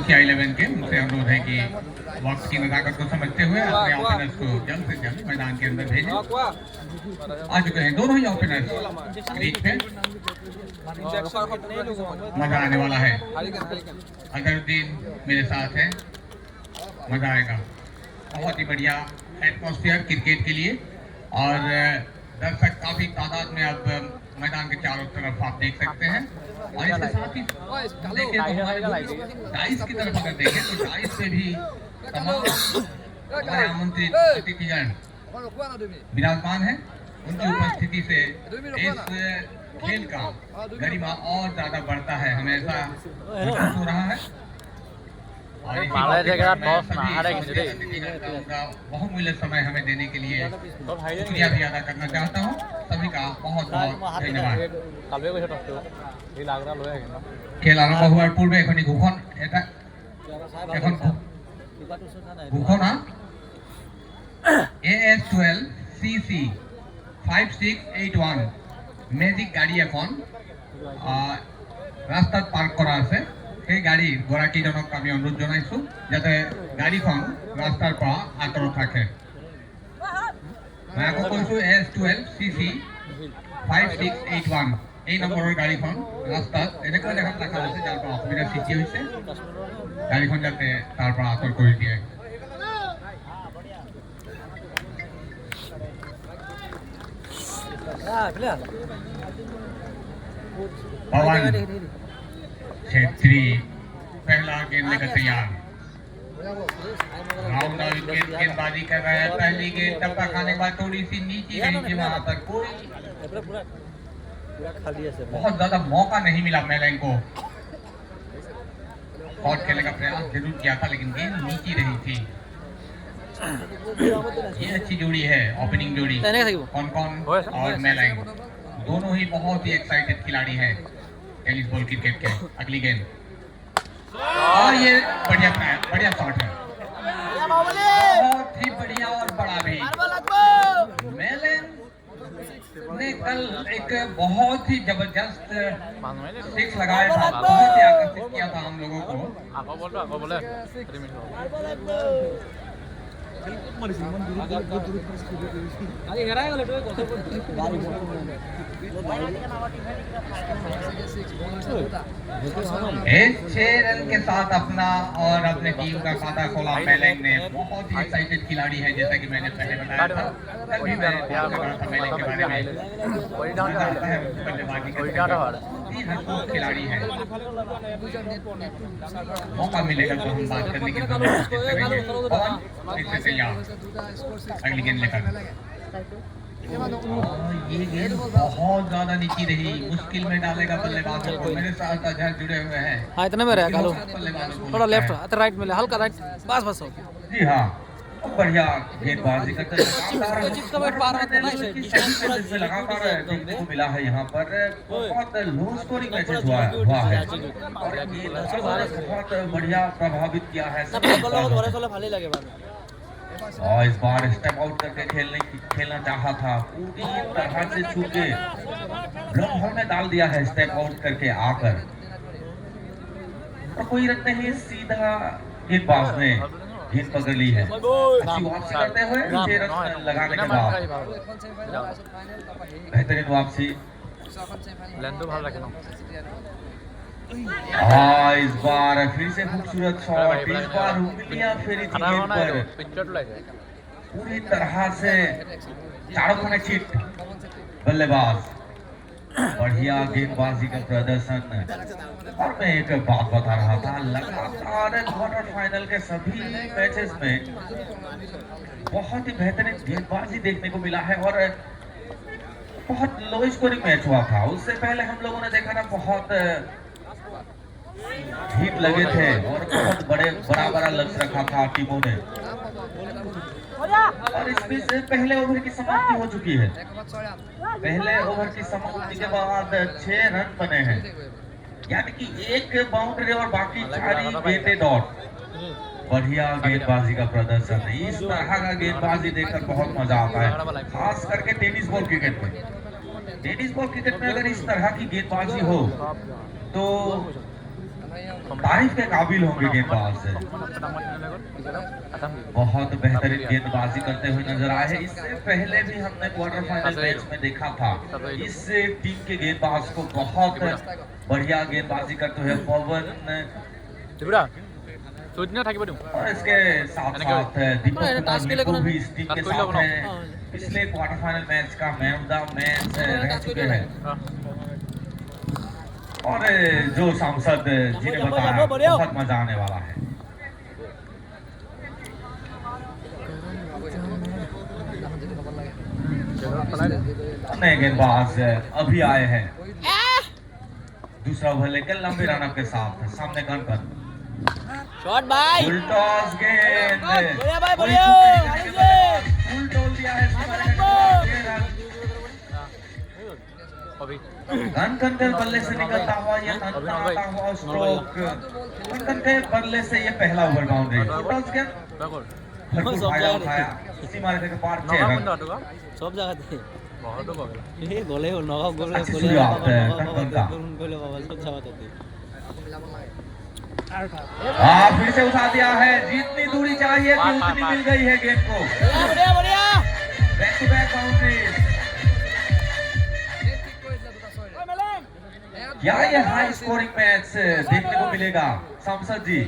11 के उनसे अनुरोध है कि वक्त की नजाकत को समझते हुए अपने ओपनर्स को जल्द से जल्द मैदान के अंदर भेजें। आ चुके हैं दोनों ही ओपनर्स क्रीज पे। मजा आने वाला है। अजहरुद्दीन मेरे साथ है, मजा आएगा। बहुत ही बढ़िया एटमॉस्फेयर क्रिकेट के लिए और दर्शक काफी तादाद में अब मैदान के चारों तरफ आप देख सकते हैं। और इसके साथ ही देखें तो हमारे डाइस की तरफ अगर देखें तो डाइस पे भी तमाम हमारे आमंत्रित अतिथिगण विराजमान हैं। उनकी उपस्थिति से इस खेल का गरिमा और ज्यादा बढ़ता है, हमें ऐसा महसूस हो रहा है। और बहुमूल्य समय हमें देने के लिए शुक्रिया भी अदा करना चाहता हूँ। सभी का बहुत बहुत धन्यवाद। खेल आरम्भ होवार पूर्वे एखनी घोषण घोषणा AS12 CC 5681 मेजिक गाड़ी এখন रास्तात पार्क करा আছে। সেই গাড়ী গৰাকীজনক আমি অনুৰোধ জনাইছো যাতে গাড়ীখন ৰাস্তাৰ পৰা আঁতৰত ৰাখে। মই আকৌ কৈছো AS12 CC 5681 এই নম্বৰৰ গাড়ীখন ৰাস্তাত এনেকৈ দেখা আছে যাৰ পৰা অসুবিধাৰ সৃষ্টি হৈছে, গাড়ীখন যাতে তাৰ পৰা আঁতৰ কৰি দিয়ে। पवन छेत्री पहला गेंद लेकर तैयार। राउंड और गेंदबाजी कर रहा है। पहली गेंद टप्पा खाने के बाद थोड़ी सी नीची गई थी, वहां पर कोई बहुत ज्यादा मौका नहीं मिला मेलैंग को। शॉट खेलने का प्रयास जरूर किया था लेकिन गेंद नीची रही थी। ये अच्छी जोड़ी है, ओपनिंग जोड़ी कॉन और मेलैंग दोनों ही बहुत ही एक्साइटेड खिलाड़ी हैं टेनिस बॉल क्रिकेट के। अगली गेंद और ये बढ़िया शॉट है, बहुत ही बढ़िया और बड़ा भी। मेलन ने कल एक बहुत ही जबरदस्त सिक्स लगाया था, बहुत ही आकर्षित किया था हम लोगों को। इस 6 रन के साथ अपना और अपने टीम का खाता खोला मेलैंग ने। बहुत ही एक्साइटेड खिलाड़ी है, जैसा कि मैंने पहले बताया था। तभी मैं बात कर रहा था मेलैंग के बारे में। खिलाड़ी है, मौका मिलेगा तो हम बात करने की अगली गेंद लेकर। ये गेंद बहुत ज्यादा नीची रही, मुश्किल में डालेगा बल्लेबाजों को। मेरे साथ अजहर जुड़े हुए हैं। हाँ इतने में रहेगा, थोड़ा लेफ्ट राइट में ले, हल्का राइट, बस हो। जी हाँ, बढ़िया गेंदबाजी करते लगातार देखने को मिला है। यहाँ पर बहुत लो स्कोरिंग मैचेस हुआ है और बहुत बढ़िया प्रभावित किया है। और इस बार स्टेप आउट करके खेलना चाहा था, पूरी तरह से छूके ब्लॉक होल में डाल दिया है स्टेप आउट करके आकर। और कोई रन नहीं, सीधा गेंदबाज ने गेंद पकड़ ली है। अच्छी वापसी करते हुए 6 रन लगाने के बाद बेहतरीन वापसी। इस बार फिर से खूबसूरत शॉट, इस बार उंगलियां फेरी थी गेंद पर, पूरी तरह से चारों खाने चिट बल्लेबाज। बढ़िया गेंदबाजी का प्रदर्शन। और मैं एक बात बता रहा था, लगातार क्वार्टर फाइनल के सभी मैचेस में बहुत ही बेहतरीन गेंदबाजी देखने को मिला है और बहुत लो स्कोरिंग मैच हुआ था। उससे पहले हम लोगों ने देखा था बहुत हिट लगे थे और बहुत बड़ा लक्ष्य रखा था टीमों ने। और इसमें से पहले ओवर की समाप्ति हो चुकी है। पहले ओवर की समाप्ति के बाद 6 रन बने हैं, यानी कि 1 बाउंड्री और बाकी 4 गेंदें डॉट। बढ़िया गेंदबाजी का प्रदर्शन। इस तरह का गेंदबाजी देखकर बहुत मजा आता है, खास करके टेनिस बॉल क्रिकेट में। टेनिस बॉल क्रिकेट में अगर इस तरह की गेंदबाजी हो तो तारीफ के काबिल होंगे गेंदबाज। बहुत बेहतरीन गेंदबाजी करते हुए नजर आए हैं। इससे पहले भी हमने क्वार्टर फाइनल मैच में देखा था इस टीम के गेंदबाज को बहुत बढ़िया गेंदबाजी करते हुए पवन, और इसके साथ साथ दीपक कुमार को भी इस टीम के साथ हैं। पिछले क्वार्टर फाइनल मैच का मैन ऑफ द मैच रह चुके हैं। और जो सांसद जिन्हें बताया बहुत मजा आने वाला है। नए गेंदबाज अभी आए हैं। दूसरा ओवर लेकर लंबे रनअप के साथ सामने गन पर शॉट भाई, फुल टॉस गेंद, बढ़िया भाई, बढ़िया फुल टॉस दिया है। गन के बल्ले से निकलता हुआ ये आता हुआ स्ट्रोक, गन के बल्ले से ये पहला ओवर बाउंड्री। फुल टॉस गेंद भरपूर फायदा उठाया, सीमा रेखा के पार 6 रन। सब जगह थे बहुत हो गया ये गोले हो नगा गोले अच्छी शुरुआत है कंकन का। गोले बाबा सब जगह थे। फिर से उठा दिया है। जितनी दूरी चाहिए थी उतनी मिल गई है गेंद को। बढ़िया बढ़िया, बैक टू बैक बाउंड्रीज। क्या ये हाई स्कोरिंग मैच देखने को मिलेगा सांसद जी?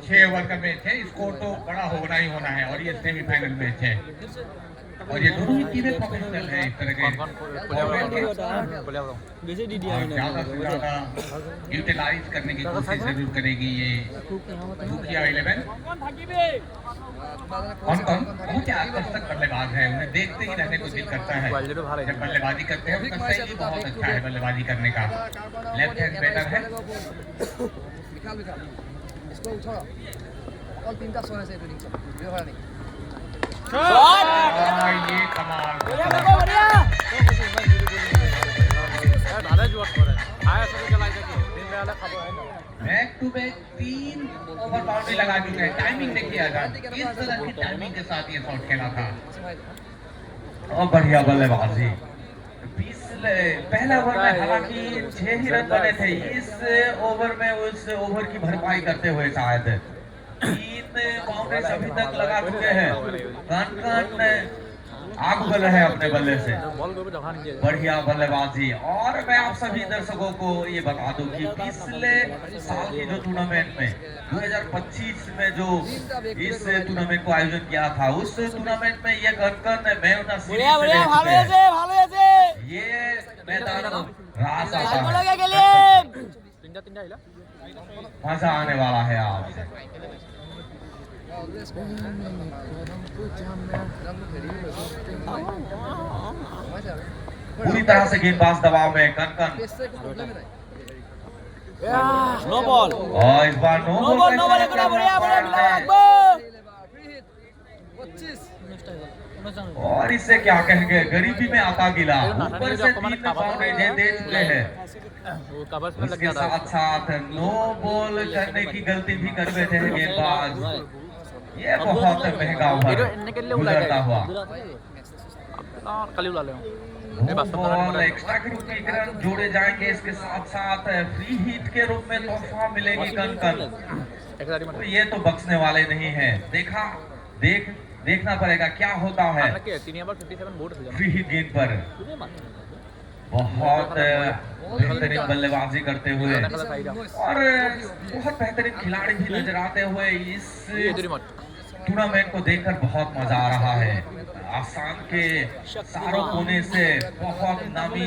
6 ओवर का मैच है, स्कोर तो बड़ा होना ही होना है और ये सेमीफाइनल मैच है और ये दोनों ही टीमें प्रोफेशनल है। इस तरह के ज्यादा से ज्यादा यूटिलाइज करने की कोशिश जरूर करेगी ये भूकिया 11। कौन बहुत आकर्षक बल्लेबाज है, उन्हें देखते ही रहने को दिल करता है जब बल्लेबाजी करते हैं। उनका शैली बहुत अच्छा है बल्लेबाजी करने का। लेफ्ट हैंड बैटर है। इसको उठाओ और 3टा सोने से इनिंग चल रहा नहीं। ये कमाल, बढ़िया back to back 3 over boundary लगा चुके हैं। टाइमिंग देखिए आजाद, किस तरह की टाइमिंग के साथ ये शॉट खेला था और बढ़िया बल्लेबाजी। पहले ओवर में हालांकि 6 ही रन बने थे, इस ओवर में उस ओवर की भरपाई करते हुए शायद 3 बाउंड्रीज अभी तक लगा चुके हैं। कन आग उगल रहे अपने बल्ले से, बढ़िया बल्लेबाजी। और मैं आप सभी दर्शकों को ये बता दूं कि पिछले साल की जो टूर्नामेंट में 2025 में जो इस टूर्नामेंट को आयोजन किया था, उस टूर्नामेंट में ये कन मैन ऑफ द सीरीज ये मैदान रास आता है। मजा आने वाला है आज। पूरी तरह से गेंदबाज दबाव में कन नो बॉल, और इस बार नो बॉल। और इससे क्या कहेंगे, गरीबी में आता गिला। ऊपर से 3 बाउंड्री दे चुके हैं, उसके साथ साथ नो बॉल करने की गलती भी कर बैठे हैं गेंदबाज। ये बहुत महंगा ओवर गुजरता हुआ। बॉल एक्स्ट्रा के रूप में 1 रन जोड़े जाएंगे, इसके साथ साथ फ्री हिट के रूप में तोहफा मिलेगी कन। तो ये तो बख्शने वाले नहीं है। देखना पड़ेगा क्या होता है फ्री हिट गेंद पर। बहुत बेहतरीन बल्लेबाजी करते हुए और बहुत बेहतरीन खिलाड़ी भी नजर आते हुए इस टूर्नामेंट को देखकर बहुत मजा आ रहा है। आसाम के चारों कोने से बहुत नामी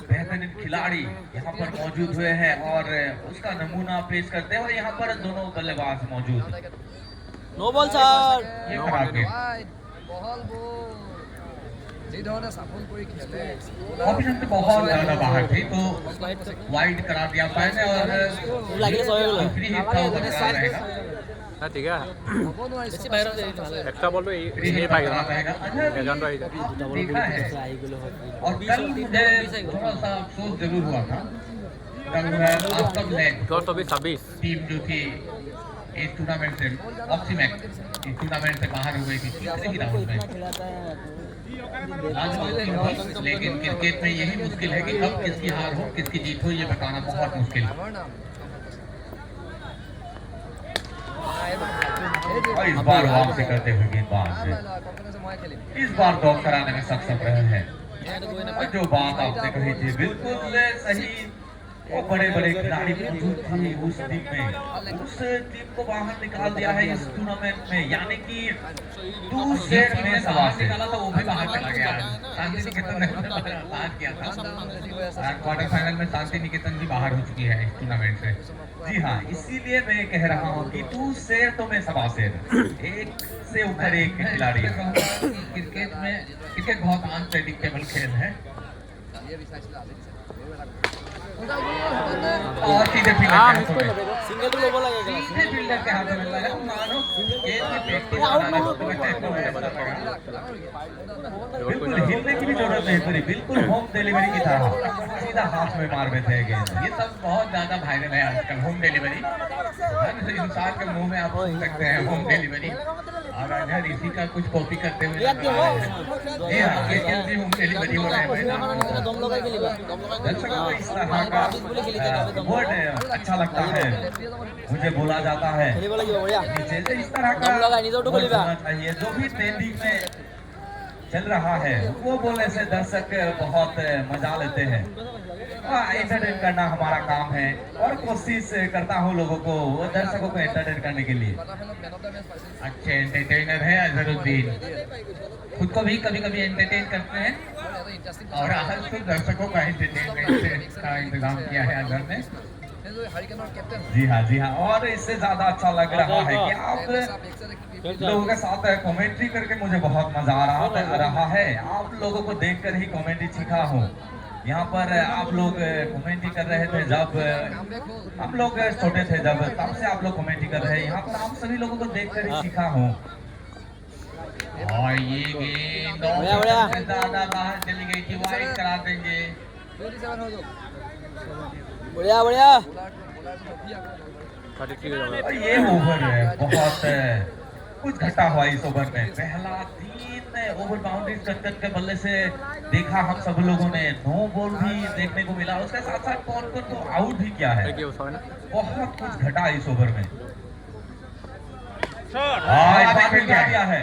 बेहतरीन खिलाड़ी यहाँ पर मौजूद हुए हैं और उसका नमूना पेश करते हैं। और यहाँ पर दोनों बल्लेबाज मौजूद। नो बॉल सर, ये खराब गेंद। ऑप्शन तो बहुत ज्यादा बाहर थी तो वाइड करा दिया पाए और फ्री हिट का ओवर रहेगा। ठीक है एक्स्ट्रा बॉल तो देखा है। और कल मुझे थोड़ा सा अफसोस जरूर हुआ था, कल आफताब लैग 26 टीम जो थी इस टूर्नामेंट से ऑक्सीमैक इस टूर्नामेंट से बाहर हो गई थी तीसरे ही राउंड में। लेकिन क्रिकेट में यही मुश्किल है कि कब किसकी हार हो किसकी जीत हो ये बताना बहुत मुश्किल है। और इस बार वापसी करते हुए गेंदबाज कॉन्फिडेंस मैं खेले इस बार दौड़ कराने में सक्षम रहे हैं। और जो बात आपने कही थी बिल्कुल सही, वो बड़े बड़े खिलाड़ी मौजूद थे उस टीम में, उस टीम को बाहर निकाल दिया है इस टूर्नामेंट में, यानी कि दूसरे में सवाल निकाला था वो भी बाहर चला गया। शांति निकेतन ने बाहर किया था, क्वार्टर फाइनल में शांति निकेतन भी बाहर हो चुकी है इस टूर्नामेंट से। जी हाँ, इसीलिए मैं कह रहा हूँ कि तू शेर तो मैं सवा शेर, एक से ऊपर एक खिलाड़ी। क्रिकेट में क्रिकेट बहुत अनप्रेडिक्टेबल खेल है और सीधे सिंगल तो लोगों लगेगा फील्डर के हाथ में लगा, मानो गेंद की प्रैक्टिस कराने बिल्कुल हिलने की भी जरूरत नहीं पड़ी, बिल्कुल होम डिलीवरी की तरह सीधा हाथ में मार में थे गेंद। ये सब बहुत ज्यादा वायरल है आजकल, होम डिलीवरी हर इंसान के मुंह में आप सुन सकते हैं होम डिलीवरी, और अगर इसी का कुछ कॉपी करते हुए होम डिलीवरी हो रहे हैं। दर्शकों को इस तरह का वर्ड अच्छा लगता है, मुझे बोला जाता है नीचे से इस तरह का होना चाहिए। जो भी ट्रेंडिंग में चल रहा है वो बोलने से दर्शक बहुत मजा लेते हैं। एंटरटेन करना हमारा काम है और कोशिश करता हूँ लोगों को, वो दर्शकों को एंटरटेन करने के लिए। अच्छे एंटरटेनर है अजहरुद्दीन, खुद को भी कभी कभी एंटरटेन करते हैं और आज तो दर्शकों का एंटरटेनमेंट का इंतजाम किया है अजहर ने। जी हाँ जी हाँ, और इससे ज्यादा अच्छा लग रहा है कि आप लोगों के साथ कमेंट्री करके मुझे बहुत मजा आ रहा है। आप लोगों को देखकर ही कमेंट्री सीखा हूँ। यहाँ पर आप लोग कमेंट्री कर रहे थे जब हम लोग छोटे थे, जब तब से आप लोग कमेंट्री कर रहे हैं। यहाँ पर आप सभी लोगों को देखकर ही सीखा हूँ। और ये गेंद ज्यादा बाहर चली गई थी, वाइड करा देंगे। बढ़िया बढ़िया। और ये ओवर है बहुत कुछ घटा हुआ इस ओवर में। पहला 3 ओवर बाउंड्रीज के बल्ले से देखा हम सब लोगों ने, 9 बॉल भी देखने को मिला, उसके साथ साथ कौन कौन तो आउट भी किया है। बहुत कुछ घटा इस ओवर में। दिया है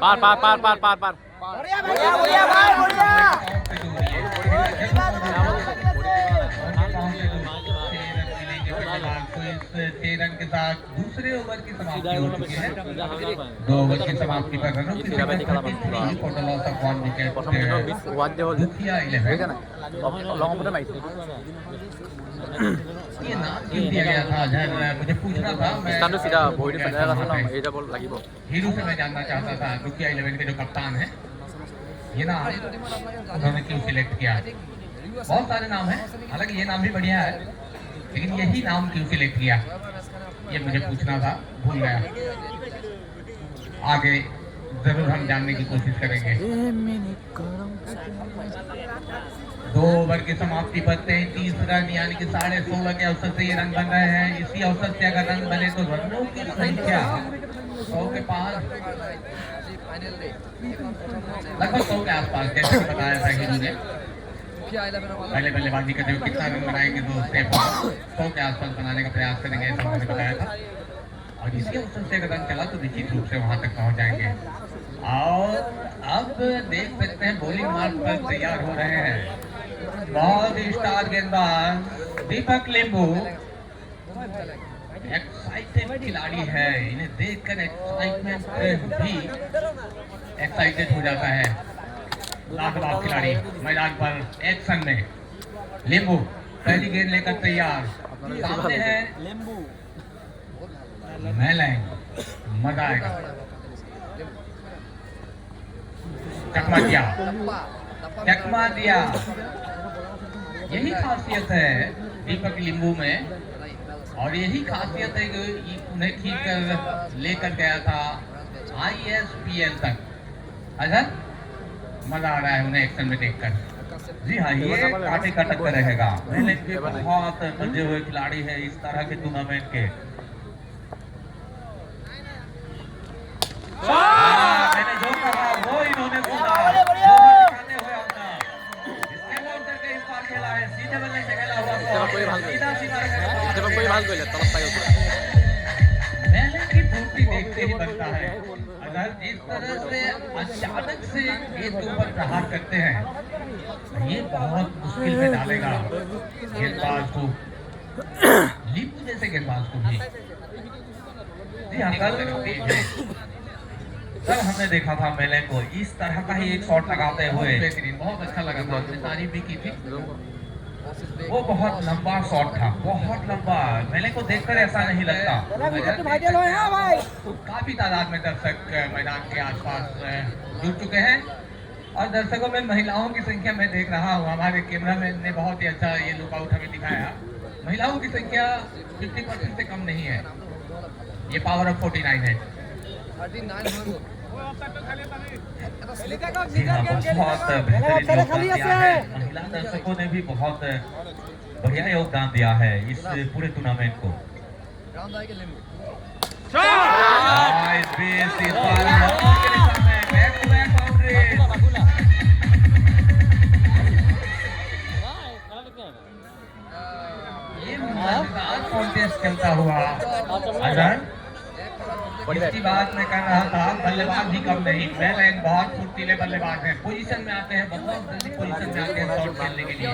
पार पार पार पार पार पार बढ़िया बढ़िया बढ़िया बढ़िया। रन के साथ दूसरे ओवर की समाप्ति हो चुकी है। 2 ओवर की समाप्ति पर रनों की टोटल लॉस ऑफ 1 विकेट। दुखिया 11 ये नाम क्यों दिया गया था अजहर, मुझे पूछना था। हीरो से मैं जानना चाहता था दुखिया 11 के जो कप्तान है, ये नाम उन्होंने क्यों सिलेक्ट किया। बहुत सारे नाम हैं, हालांकि ये नाम भी बढ़िया है, लेकिन यही नाम क्यों सिलेक्ट किया ये मुझे पूछना था, भूल गया। आगे जरूर हम जानने की कोशिश करेंगे। 2 ओवर की समाप्ति पर 33 रन यानी कि 16.5 के अवसर से ये रन बन रहे हैं। इसी अवसर से अगर रन बने तो रनों की संख्या 100 के पार, लगभग 100 के आसपास, जैसे बताया था हीरो ने। पहले बल्लेबाजी करते हुए कितना रन बनाएंगे, 2 से 100 के आसपास बनाने का प्रयास करेंगे, ऐसा उन्होंने बताया था। और इसी अवसर से अगर रन चला तो निश्चित रूप से वहां तक पहुंच जाएंगे। और अब देख सकते हैं बॉलिंग मार्ग पर तैयार हो रहे हैं बहुत ही स्टार गेंदबाज दीपक लिंबू। एक्साइटेड खिलाड़ी है, इन्हें देखकर एक्साइटमेंट भी एक्साइटेड हो जाता है। लाजवाब खिलाड़ी मैदान पर एक्शन में। लिंबू पहली गेंद लेकर तैयार, सामने है मैलैंग, मजा आएगा। चकमा दिया। यही खासियत है दीपक लिंबू में, और यही खासियत है कि उन्हें खींच कर लेकर गया था ISPL तक। अच्छा, मजा आ रहा है उन्हें एक्शन में देखकर। जी हाँ, ये काटे का टक्कर रहेगा। मैलैंग के बहुत मजे हुए खिलाड़ी है इस तरह के टूर्नामेंट के। मैंने जो कहा वो इन्होंने सुना। खेला है सीधे बल्ले से खेला हुआ, सीधा सीधा मैलैंग की फुर्ती देखते ही जिस तरह से अचानक से गेंद के ऊपर प्रहार करते हैं, ये बहुत मुश्किल में डालेगा गेंदबाज को, लीपू जैसे गेंदबाज को भी। जी हाँ, कल हमने देखा था मेले को इस तरह का ही एक शॉट लगाते हुए, बेहतरीन, बहुत अच्छा लगा था, आपने तारीफ भी की थी। वो बहुत लंबा शॉट था, बहुत लंबा। मेले को देखकर ऐसा नहीं लगता। काफी तादाद में दर्शक मैदान के आसपास जुट चुके हैं और दर्शकों में महिलाओं की संख्या मैं देख रहा हूँ। हमारे कैमरामैन ने बहुत ही अच्छा ये लुकआउट हमें दिखाया। महिलाओं की संख्या 50% से कम नहीं है। ये पावर ऑफ 49 है। 39 जी हाँ, बहुत बेहतरीन योगदान दिया है। महिला दर्शकों ने भी बहुत बढ़िया योगदान दिया है इस पूरे टूर्नामेंट को। राउंड आएगा लिम्बू। नाइस बेस, इस बार लंबा के दिशा में बैक टू बैक बाउंड्री। ये मजेदार कॉन्टेस्ट चलता हुआ अजय, इसकी बात मैं कर रहा था। बल्लेबाज भी कम नहीं, मेलैंग बहुत फुर्तीले बल्लेबाज हैं, पोजीशन में आते हैं, बहुत जल्दी पोजीशन में आते हैं शॉट खेलने के लिए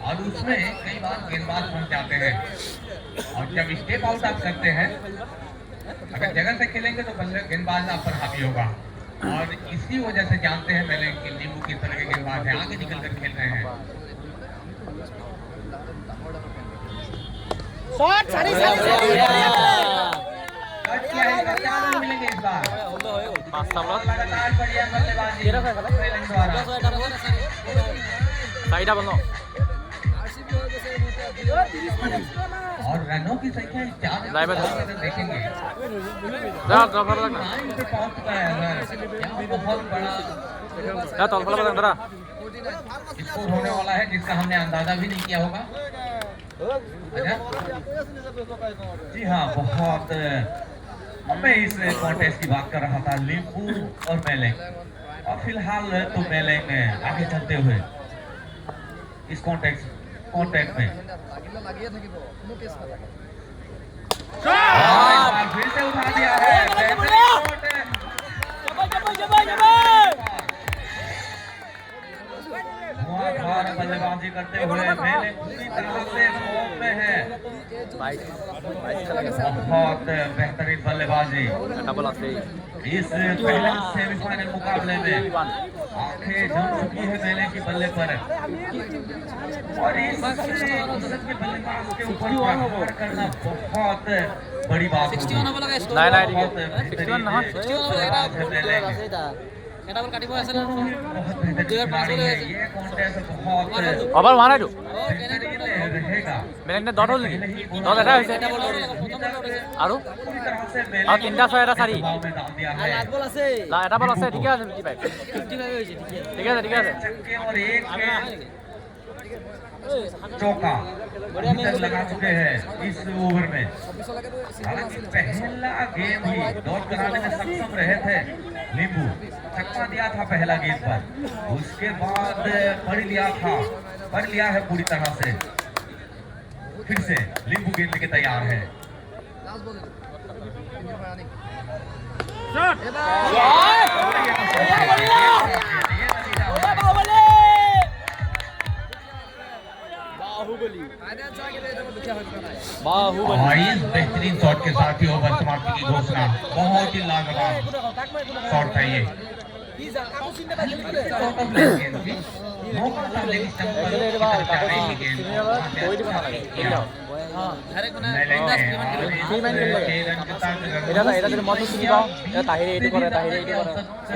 और उसमें कई बार गेंदबाज पहुंच जाते हैं और जब स्टेप आउट आप करते हैं, अगर जगह से खेलेंगे तो गेंदबाज आप पर हावी होगा और इसी वजह से जानते हैं मेलैंग कि नींबू किस तरह के गेंदबाज हैं, आगे निकल कर खेल रहे हैं। क्या रन मिलेंगे इस बार? लगातार बढ़िया बल्लेबाजी मेलैंग द्वारा। और रनों की संख्या 4 देखेंगे लाइन पे पहुंच चुका है अगर, यहाँ बहुत बड़ा स्कोर होने वाला है जिसका हमने अंदाजा भी नहीं किया होगा। जी हाँ, बहुत मैं इस कॉन्टेस्ट की बात कर रहा था, लीपू और मेलैंग, और फिलहाल तो मेलैंग आगे चलते हुए इस कॉन्टेस्ट में। फिर से उठा दिया है, बल्लेबाजी करते हुए मेले पूरी तरह से फॉर्म में है। बहुत बेहतरीन बल्लेबाजी इस पहले सेमीफाइनल मुकाबले में आंखें जम चुकी है मेले की बल्ले पर और इस के बल्लेबाज के ऊपर प्रहार करना बहुत बड़ी बात होगी। ओवर मारा जो रहेगा বেলেগনে দট হল নেকি? দট এটা হৈছে আৰু আৰু তিনটা ছয় এটা চাৰি এটা বল আছে ঠিকে আছে 55 ঠিক আছে छक्के और एक चौका लगा चुके हैं इस ओवर में। हालांकि पहला गेम ही डॉट कराने में सक्षम रहे थे नींबू, छक्का दिया था पहला गेंद पर, उसके बाद पढ़ लिया है पूरी तरह से। फिर से नींबू गेंद लेके तैयार है। इस बेहतरीन शॉट के साथ ही ओवर समाप्ति की घोषणा। बहुत ही लाजवाब शॉट था ये। এটা যদি মই চিনি পাওঁ তাহিৰে এইটো কৰে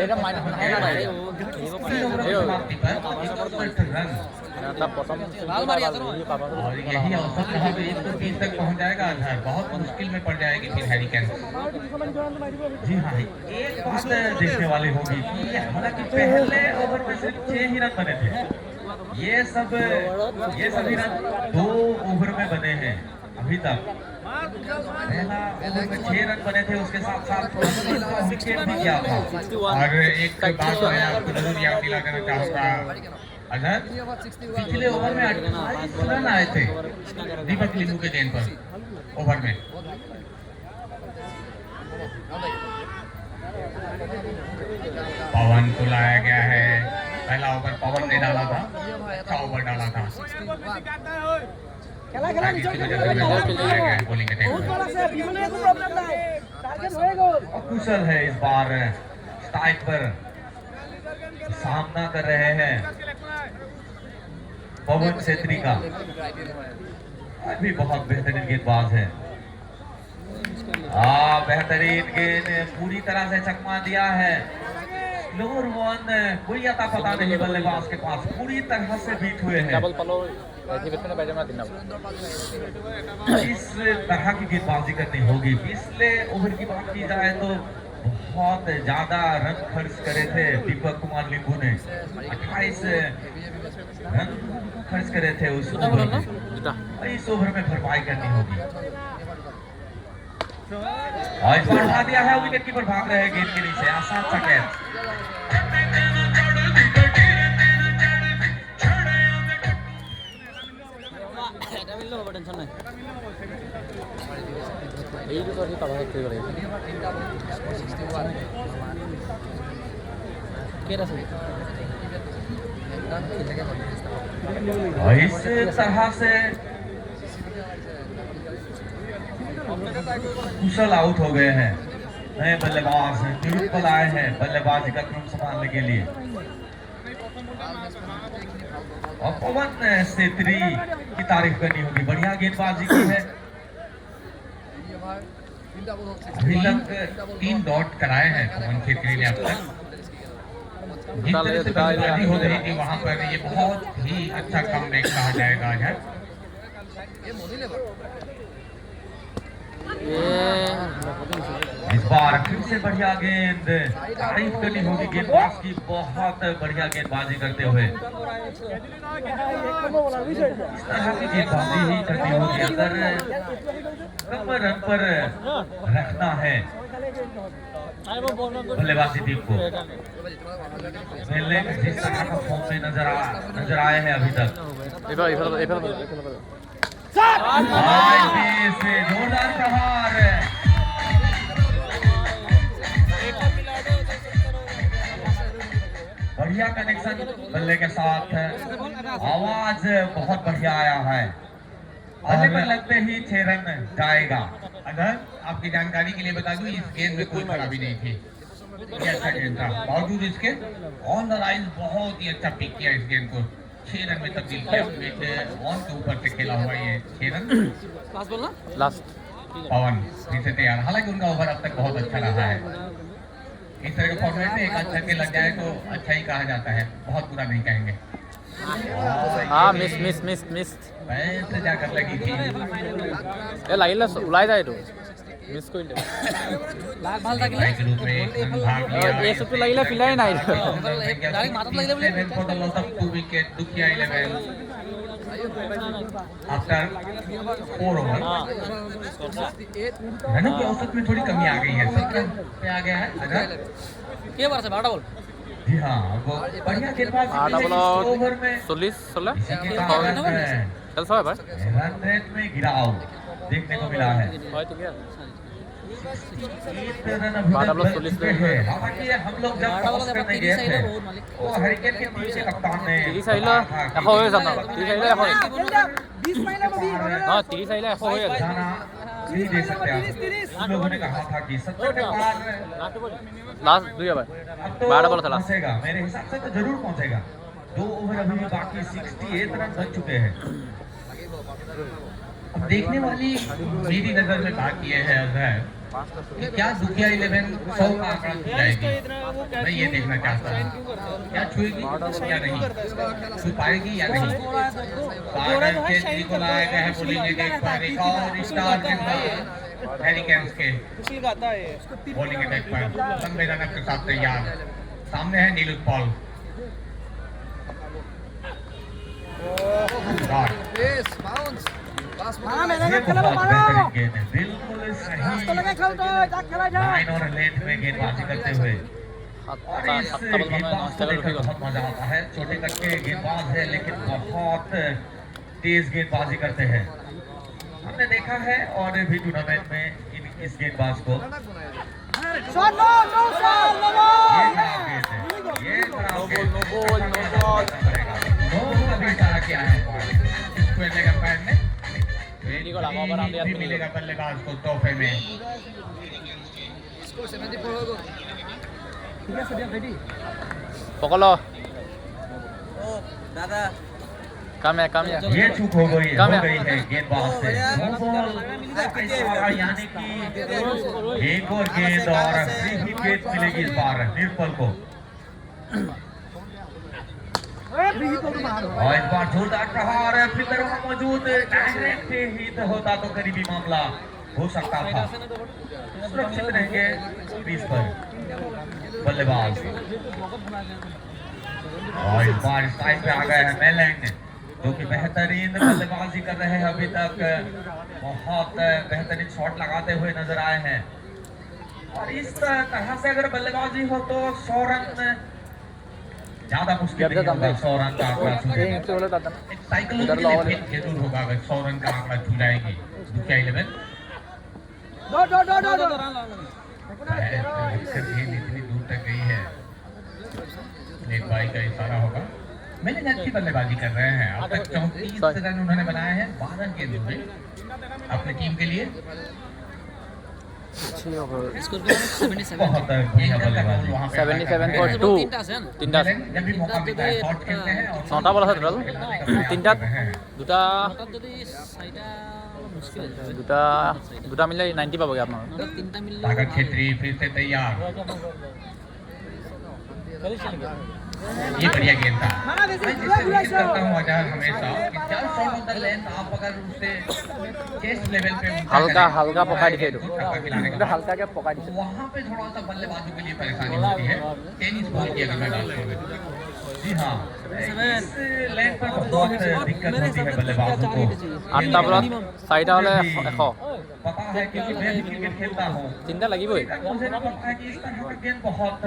এটা মাইনাছ और यही अवसर जहाँ पे 130 तक पहुँच जाएगा अजहर, बहुत मुश्किल में पड़ जाएगी फिर हैरी कैन। जी हाँ, एक बात देखने वाली होगी कि हालांकि पहले ओवर में सिर्फ 6 ही रन बने थे, ये सभी रन 2 ओवर में बने हैं अभी तक। पहला ओवर में 6 रन बने थे, उसके साथ साथ विकेट भी किया था। और एक बात मैं आपको जरूर याद दिला देना चाहूँगा अजहर, पिछले ओवर में 28 रन आए थे दीपक लिंबू के गेंद पर ओवर में। पवन को लाया गया है। पहला ओवर पवन ने डाला था, अच्छा ओवर डाला था। बॉलिंग अटैक कुशल है इस बार स्ट्राइक पर सामना कर रहे हैं पवन छेत्री का। अभी बहुत बेहतरीन गेंदबाज है। बेहतरीन गेंद पूरी तरह से चकमा दिया है। लोअर वन कोई अता पता नहीं बल्लेबाज के पास, पूरी तरह से बीट हुए हैं। इस तरह की गेंदबाजी करनी होगी। पिछले ओवर की बात की जाए तो बहुत ज्यादा रन खर्च करे थे दीपक कुमार लिंबू ने। 28 रन खर्च करे थे उस ओवर में। इस ओवर में भरपाई करनी होगी। और इस बार उठा दिया है, विकेट कीपर भाग रहे हैं गेंद के नीचे। आसान सा कैच। इस तरह से कुशल आउट हो गए हैं। नए बल्लेबाज निरुपल आए हैं बल्लेबाजी का क्रम संभालने के लिए। और पवन छेत्री की तारीफ करनी होगी, बढ़िया गेंदबाजी की है। अभी तक 3 डॉट कराए हैं पवन छेत्री ने अब तक। जिस तरह से बल्लेबाजी हो रही थी वहां पर ये बहुत ही अच्छा कमबैक कहा जाएगा आज। इस बार फिर से बढ़िया गेंद, तारीफ करनी होगी गेंदबाज की, बहुत बढ़िया गेंदबाजी करते हुए। इस तरह की गेंदबाजी ही करनी होगी अगर कम रन पर रखना है बल्लेबाजी टीम को। जिस तरह का फॉर्म में नजर आए हैं अभी तक। जोरदार प्रहार, बढ़िया कनेक्शन बल्ले के साथ, आवाज बहुत बढ़िया आया है। बल्ले पर लगते ही 6 रन जाएगा। अगर आपकी जानकारी के लिए बता दूं, इस गेंद में कोई खराबी नहीं थी, ये अच्छा गेंद था। बावजूद इसके ऑन द लाइन बहुत ही अच्छा पिक किया इस गेंद को, 6 रन में तब्दील किया। ऑन के ऊपर से खेला हुआ ये 6 रन। लास्ट पवन फिर से तैयार। हालांकि उनका ओवर अब तक बहुत अच्छा रहा है। इस तरह के फॉर्मेट में एक अच्छा छक्के लग जाए तो अच्छा ही कहा जाता है, बहुत बुरा नहीं कहेंगे। मिस पैसे जाकर लगी थी। লাগিলে ওলাই যায় এইটো মিস কৰিলে भाई के रूप में भाग लिया। এই চুপটো লাগিলে পিলাই নাই डायरेक्ट मारत लगे बोले for the loss of 2 wicket दुखिया 11 आफ्टर 4 ओवर। रनों की औसत में थोड़ी कमी आ गई है, 17 पे आ गया है। अगर के बार से 12 बॉल जी हाँ, वो बढ़िया गेंदबाजी ओवर में 40 16 चल सो है भाई रन रेट में गिराव देखने को मिला है। হয়তো কি हालांकि हम लोग जब टॉस करने गए थे वो हरिकेन के टीम के कप्तान ने 30 আহিলে 100 হৈ যাব 30 আহিলে 100 हां 30 আহিলে 100 হৈ যাব जाना नहीं दे सकते आप। हम लोगों ने कहा था कि 70 के पार लास्ट 2 है भाई 12 बॉल था पहुंचेगा, मेरे हिसाब से तो जरूर पहुंचेगा। 2 ओवर अभी भी बाकी, 68 रन बन चुके हैं। अब देखने वाली मेरी नजर में बात यह है अगर कि क्या दुखिया 11 100 का आंकड़ा छू जाएगी। मैं ये देखना चाहता हूँ क्या छुएगी या नहीं, छू पाएगी या नहीं। सागर छेत्री को लाया गया है बोलिंग अटैक पर। एक और स्टार गेंदबाज हैरिकेन्स के बॉलिंग अटैक पर संवेदनक के साथ तैयार। सामने है नीलुत पॉल। बिल्कुल सही लाइन और लेंथ में गेंदबाजी करते हुए। और इस गेंदबाज को देखकर बहुत मजा आता है। छोटे कद के गेंदबाज है लेकिन बहुत तेज गेंदबाजी करते हैं, हमने देखा है और भी टूर्नामेंट में इस गेंदबाज को। ये खराब गेंद नो बॉल कभी इशारा किया है स्क्वायर लेग अंपायर ने भी मिलेगा बल्लेबाज को तोहफे में। Score 74 हो गो। ठीक है सर रेडी। पकड़ लो कम है ये चूक हो गई कम है। है गेंदबाज से नो बॉल इशारा, यानी कि एक और गेंद और फ्री विकेट मिलेगी इस बार निर्मल को। और इस बार जोरदार प्रहार फिल्डर वहां मौजूद, डायरेक्ट हिट होता तो करीबी मामला हो सकता था। सुरक्षित रहेंगे क्रीज पर बल्लेबाज। और इस बार साइड पे आ गए हैं मेलैंग, जो कि बेहतरीन बल्लेबाजी कर रहे हैं, अभी तक बहुत बेहतरीन शॉट लगाते हुए नजर आए हैं। और इस तरह से अगर बल्लेबाजी हो तो 100 रन ज्यादा मुश्किल नहीं होगा। 100 रन का आंकड़ा छूने में एक साइकोलॉजिकल इफेक्ट जरूर होगा अगर 100 रन का आंकड़ा छू जाएगी दुखिया 11। इतनी दूर तक गई है, एक बारी का इशारा होगा। मैंने अच्छी बल्लेबाजी कर रहे हैं, अब तक 34 रन उन्होंने बनाए हैं 12 गेंदों में अपनी टीम के लिए। स्कोर कितना 77 बहुत बढ़िया बल्लेबाजी। 77.2 তিনটা जब भी मौका मिलता है शॉट खेलते हैं और 9টা বল আছে টোটাল তিনটা দুটা তাত যদি 4টা মুশকিল আছে দুটা মিলে 90 পাবগে আপনারা 3টা মিললে सागर क्षेत्री फिर से तैयार। ये बढ़िया गेंद था। मैं जिससे उम्मीद करता हूँ अजहर हमेशा कि जब शॉट ऑन द लेंथ आप अगर उससे चेस्ट लेवल पे হালকা পকাই দিছে এটো छक्का खिलाने এটা का হালকাকে পকাই দিছে वहाँ पे थोड़ा सा बल्लेबाजों के लिए परेशानी होती है टेनिस बॉल की अगर मैं बात करूँ। जी हाँ, इस लेंथ पर बहुत दिक्कत होती है बल्लेबाजों को। 8টা বলত 4টা হলে 100 पता है क्योंकि मैं भी क्रिकेट खेलता हूँ। তিনটা লাগিবই मुझे भी पता है कि इस तरह का गेंद बहुत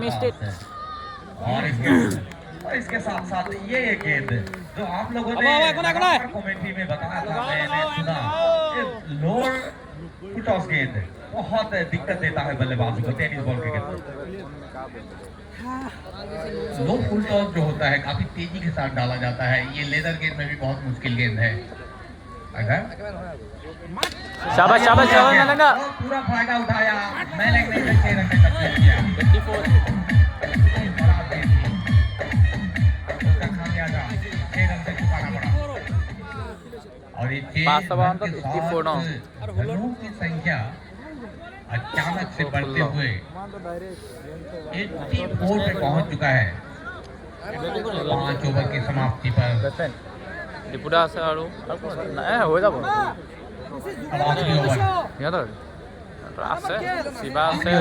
मिस्ड इट और इसके साथ साथ ये गेंद जो आप लोगों ने कमेंट्री में बताया था, मैंने सुना, लोअर फुटॉस गेंद बहुत दिक्कत देता है बल्लेबाजों को टेनिस बॉल क्रिकेट। लो फुल टॉस जो होता है काफी तेजी के साथ डाला जाता है, ये लेदर गेंद में भी बहुत मुश्किल गेंद है। अगर शाबाश मलंगा पूरा फायदा उठाया, मैलेंग ने 6 रन में कंप्लीट किया। 54 उसका खामियाजा 6 रन से चुकाना पड़ा। और ये 54 रनों की संख्या अचानक से बढ़ते हुए 84 पे पहुंच चुका है 5 ओवर की समाप्ति पर। ডিপুটা আছে আৰু হৈ যাব अब आखिरी ओवर সিহঁতৰ আছে শিৱা আছে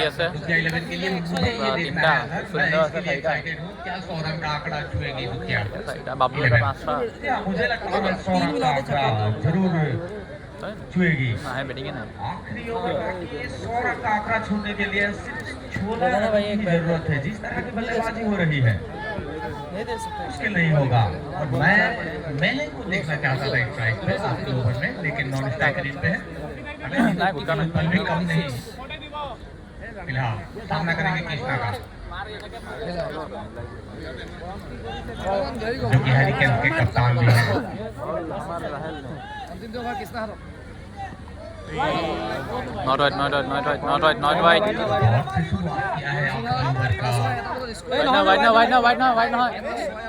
আছে दुखिया 11 के लिए मुझे ये देखना है, मैं इसके लिए excited हूं, क्या 100 रन का आंकड़ा छुएगी दुखिया। এটা বাবলু এটা 5টা मुझे लगता है 100 रन का आंकड़ा जरूर छुएगी। নাহে বেটিঙে নাই आखिरी ओवर में 100 रन का आंकड़ा छूने के लिए सिर्फ 16 रन की जरूरत है। जिस तरह की बल्लेबाजी हो रही है मुश्किल नहीं होगा। और मैंने को देखना चाहता था स्ट्राइक पे आखिरी ओवर में, लेकिन नॉन स्ट्राइक रेंज पे है। बल भी कम नहीं फिलहाल सामना करेंगे कृष्णा का, जो कि हरिकेन के कप्तान भी हैं। अंतिम 2 ओवर किसना हारो Not right. बहुत से शुरुआत किया है आखिरी ओवर का White now.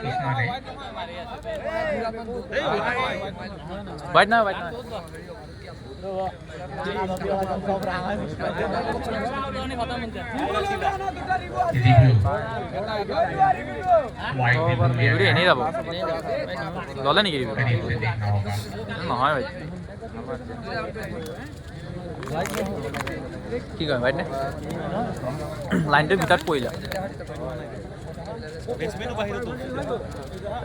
कृष्णा ने। White now. रिव्यू वाइड ভিডিঅ' এনেই যাব ল'লে নেকি ৰিভিউ करीब से देखना होगा। নহয় ভাই কি কয় ভাই নে লাইনটোৰ ভিতৰত পৰিলা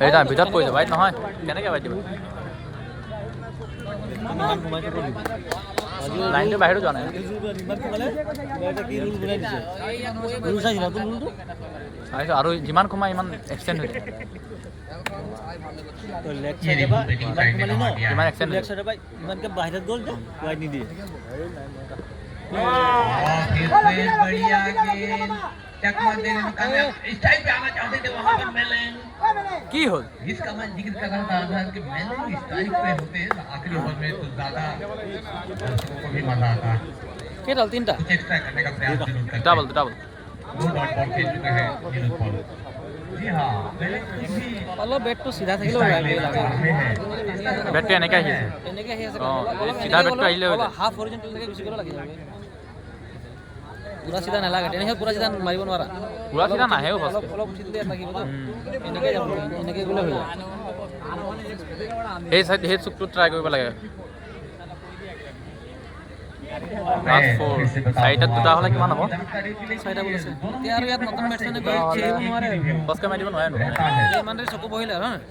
এইটা ভিতৰত পৰিলা ভাই নহয় কেনেকৈ ভাই দিবা লাইনটো বাহিৰত যোৱা নাই চাইছোঁ আৰু যিমান সোমাই ইমান এক্সটেণ্ড হৈ ये रिव्यू बैटिंग साइड ने गंवा दिया কিমান है এক্সেন্ট ইমানকে বাহিৰত গ'ল যে ৱাইড নিদিয়ে और फिर से बढ़िया गेंद चकमा देने में कामयाब इस टाइम पे आना चाहते थे वहां पर मेलन কি হ'ল जिसका मैं जिक्र कर रहा था कि मेलन स्ट्राइक पे होते हैं आखिरी ओवर में तो ज्यादा दर्शकों को भी मजा आता है কেইডাল তিনিটা कुछ एक्स्ट्रा करने का प्रयास जरूर करते ডাবল हैं ডাবল दो डॉट बॉल खेल चुके हैं नीरज पॉल जी हाँ मेलन भी অলপ বেটটো চিধা থাকিলেও লাগে বেটটো এনেকৈ আহিছে এনেকৈ আহি আছে অঁ, এই চিধা বেটটো আহিলে হৈ যায়। হাফ হৰিজেণ্টেল লৈকে গুচি গ'লে লাগি যাব পুৰা চিধা নালাগে তেনেকৈ পুৰা চিধা মাৰিব নোৱাৰা পুৰা চিধা নাহেও অলপ ফাৰ্ষ্টে অলপ উঠি দিলে লাগিব তো এনেকৈ যাব এনেকৈ গ'লে হৈ যায় সেই চাইড সেই চুকটো ট্ৰাই কৰিব লাগে লাষ্ট ফ'ৰ চাৰিটাত দুটা হ'লে কিমান হ'ব চাৰিটা বল আছে এতিয়া আৰু ইয়াত নতুন বেটছমেনে গৈ খেলিব নোৱাৰে ফৰ্চকৈ মাৰি দিব নোৱাৰে নহয় ইমান দেৰি চকু বহিলে আৰু নহয়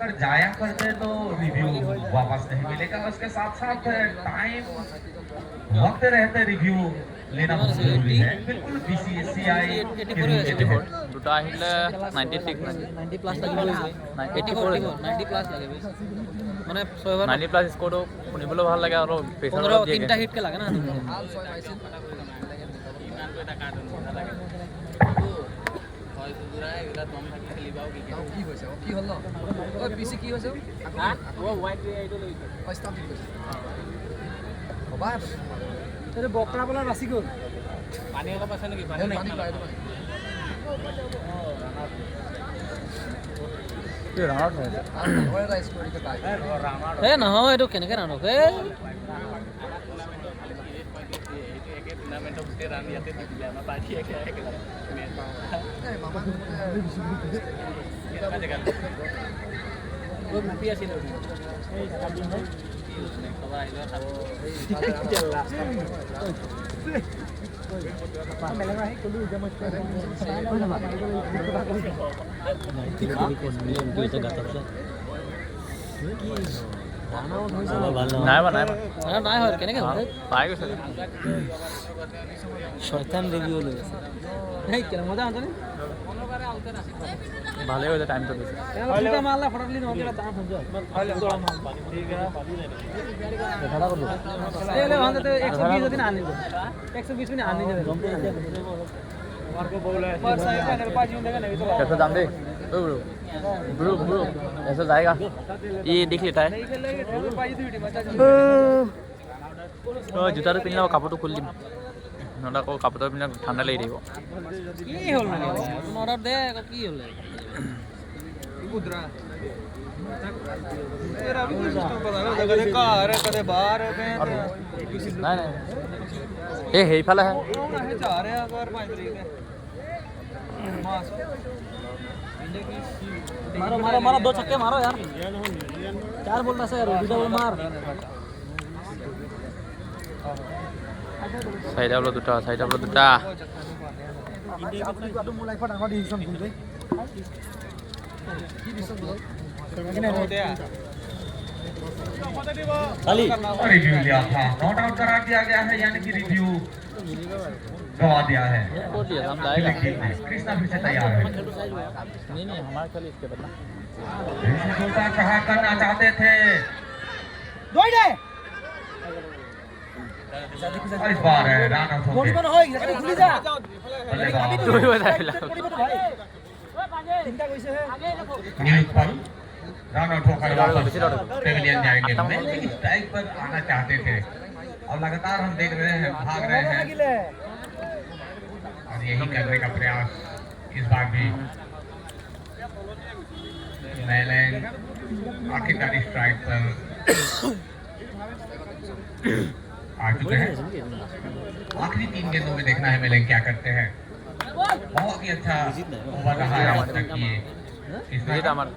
अगर जाया करते तो रिव्यू वापस नहीं मिलेगा उसके साथ साथ टाइम वक्त रहते रिव्यू लेना बहुत जरूरी है बिल्कुल बीसीसीआई দুটা আহিলে 96 90 প্লাছ লাগিব 84 90 প্লাছ লাগে মানে 6 অভাৰ 90 প্লাছ স্ক'ৰটো শুনিবলৈ ভাল লাগে আৰু প্ৰেছাৰ 15 তিনিটা হিটকে লাগে না কি হৈছে কি হ'ল ন ঐ পিচি কি হৈছে বকৰা বলা নাচি গ'ল পানী অলপ আছে নেকি পানী পাই এ নহয় এইটো কেনেকৈ ৰান্ধক এ নাই বা নাই হয় কেনেকৈ হ'ল পাই গৈছে শয়তান ৰিভিউ লৈ আছে এই কেনে মজা আনতে ভালেই হৈছে টাইমটো বেছি দুটা মাৰলে ফটাফলি নহ'লে তাৰ ফোন যোৱা এই লে ভাঙতে তো 120 দিন আনি 120 দিন আনি যাবে पर साइड पे नरपा जी देगा नहीं तो कैसे दाम दे ओ ब्रो ब्रो ऐसा जाएगा ये देख लेता है तो जूता तो पिनला कापड़ तो खोल दी नडा को कापड़ तो पिनला ठंडा ले रही हो की होल ना ऑर्डर दे की होल कुदरा तेरा भी सिस्टम पता ना कदे घर कदे बाहर नहीं नहीं ये हेफाला है जा रहे हैं अगर 5 तरीक है मारो मारो मारो दो छक्के मारो यार चार बोलना से यार दूसरा बोल मार साइड आपलो दुटा साइड आपलो दुटा खाली रिव्यू लिया था नॉट आउट करा दिया गया है यानी कि रिव्यू गवा दिया है बोल दिया हम जाएगा कृष्णा फिर से तैयार है नहीं नहीं हमारे खाली इसके बदला कहा करना चाहते थे दौड़ दे और इस बार रन आउट हो गए होई खुली जा बल्लेबाज तू ही बता फिलहाल चिंता कैसे है न्यूज पर रन आउट होकर वापस पेविलियन जाएंगे लेकिन स्ट्राइक पर आना चाहते थे और लगातार हम देख रहे हैं भाग रहे हैं और यही करने का प्रयास इस बार भी मेलन आखिरकार स्ट्राइक पर आ चुके हैं आखिरी 3 गेंदों में देखना है मेलन क्या करते हैं बहुत ही अच्छा ओवर रहा है अब तक ये विजिट हमारा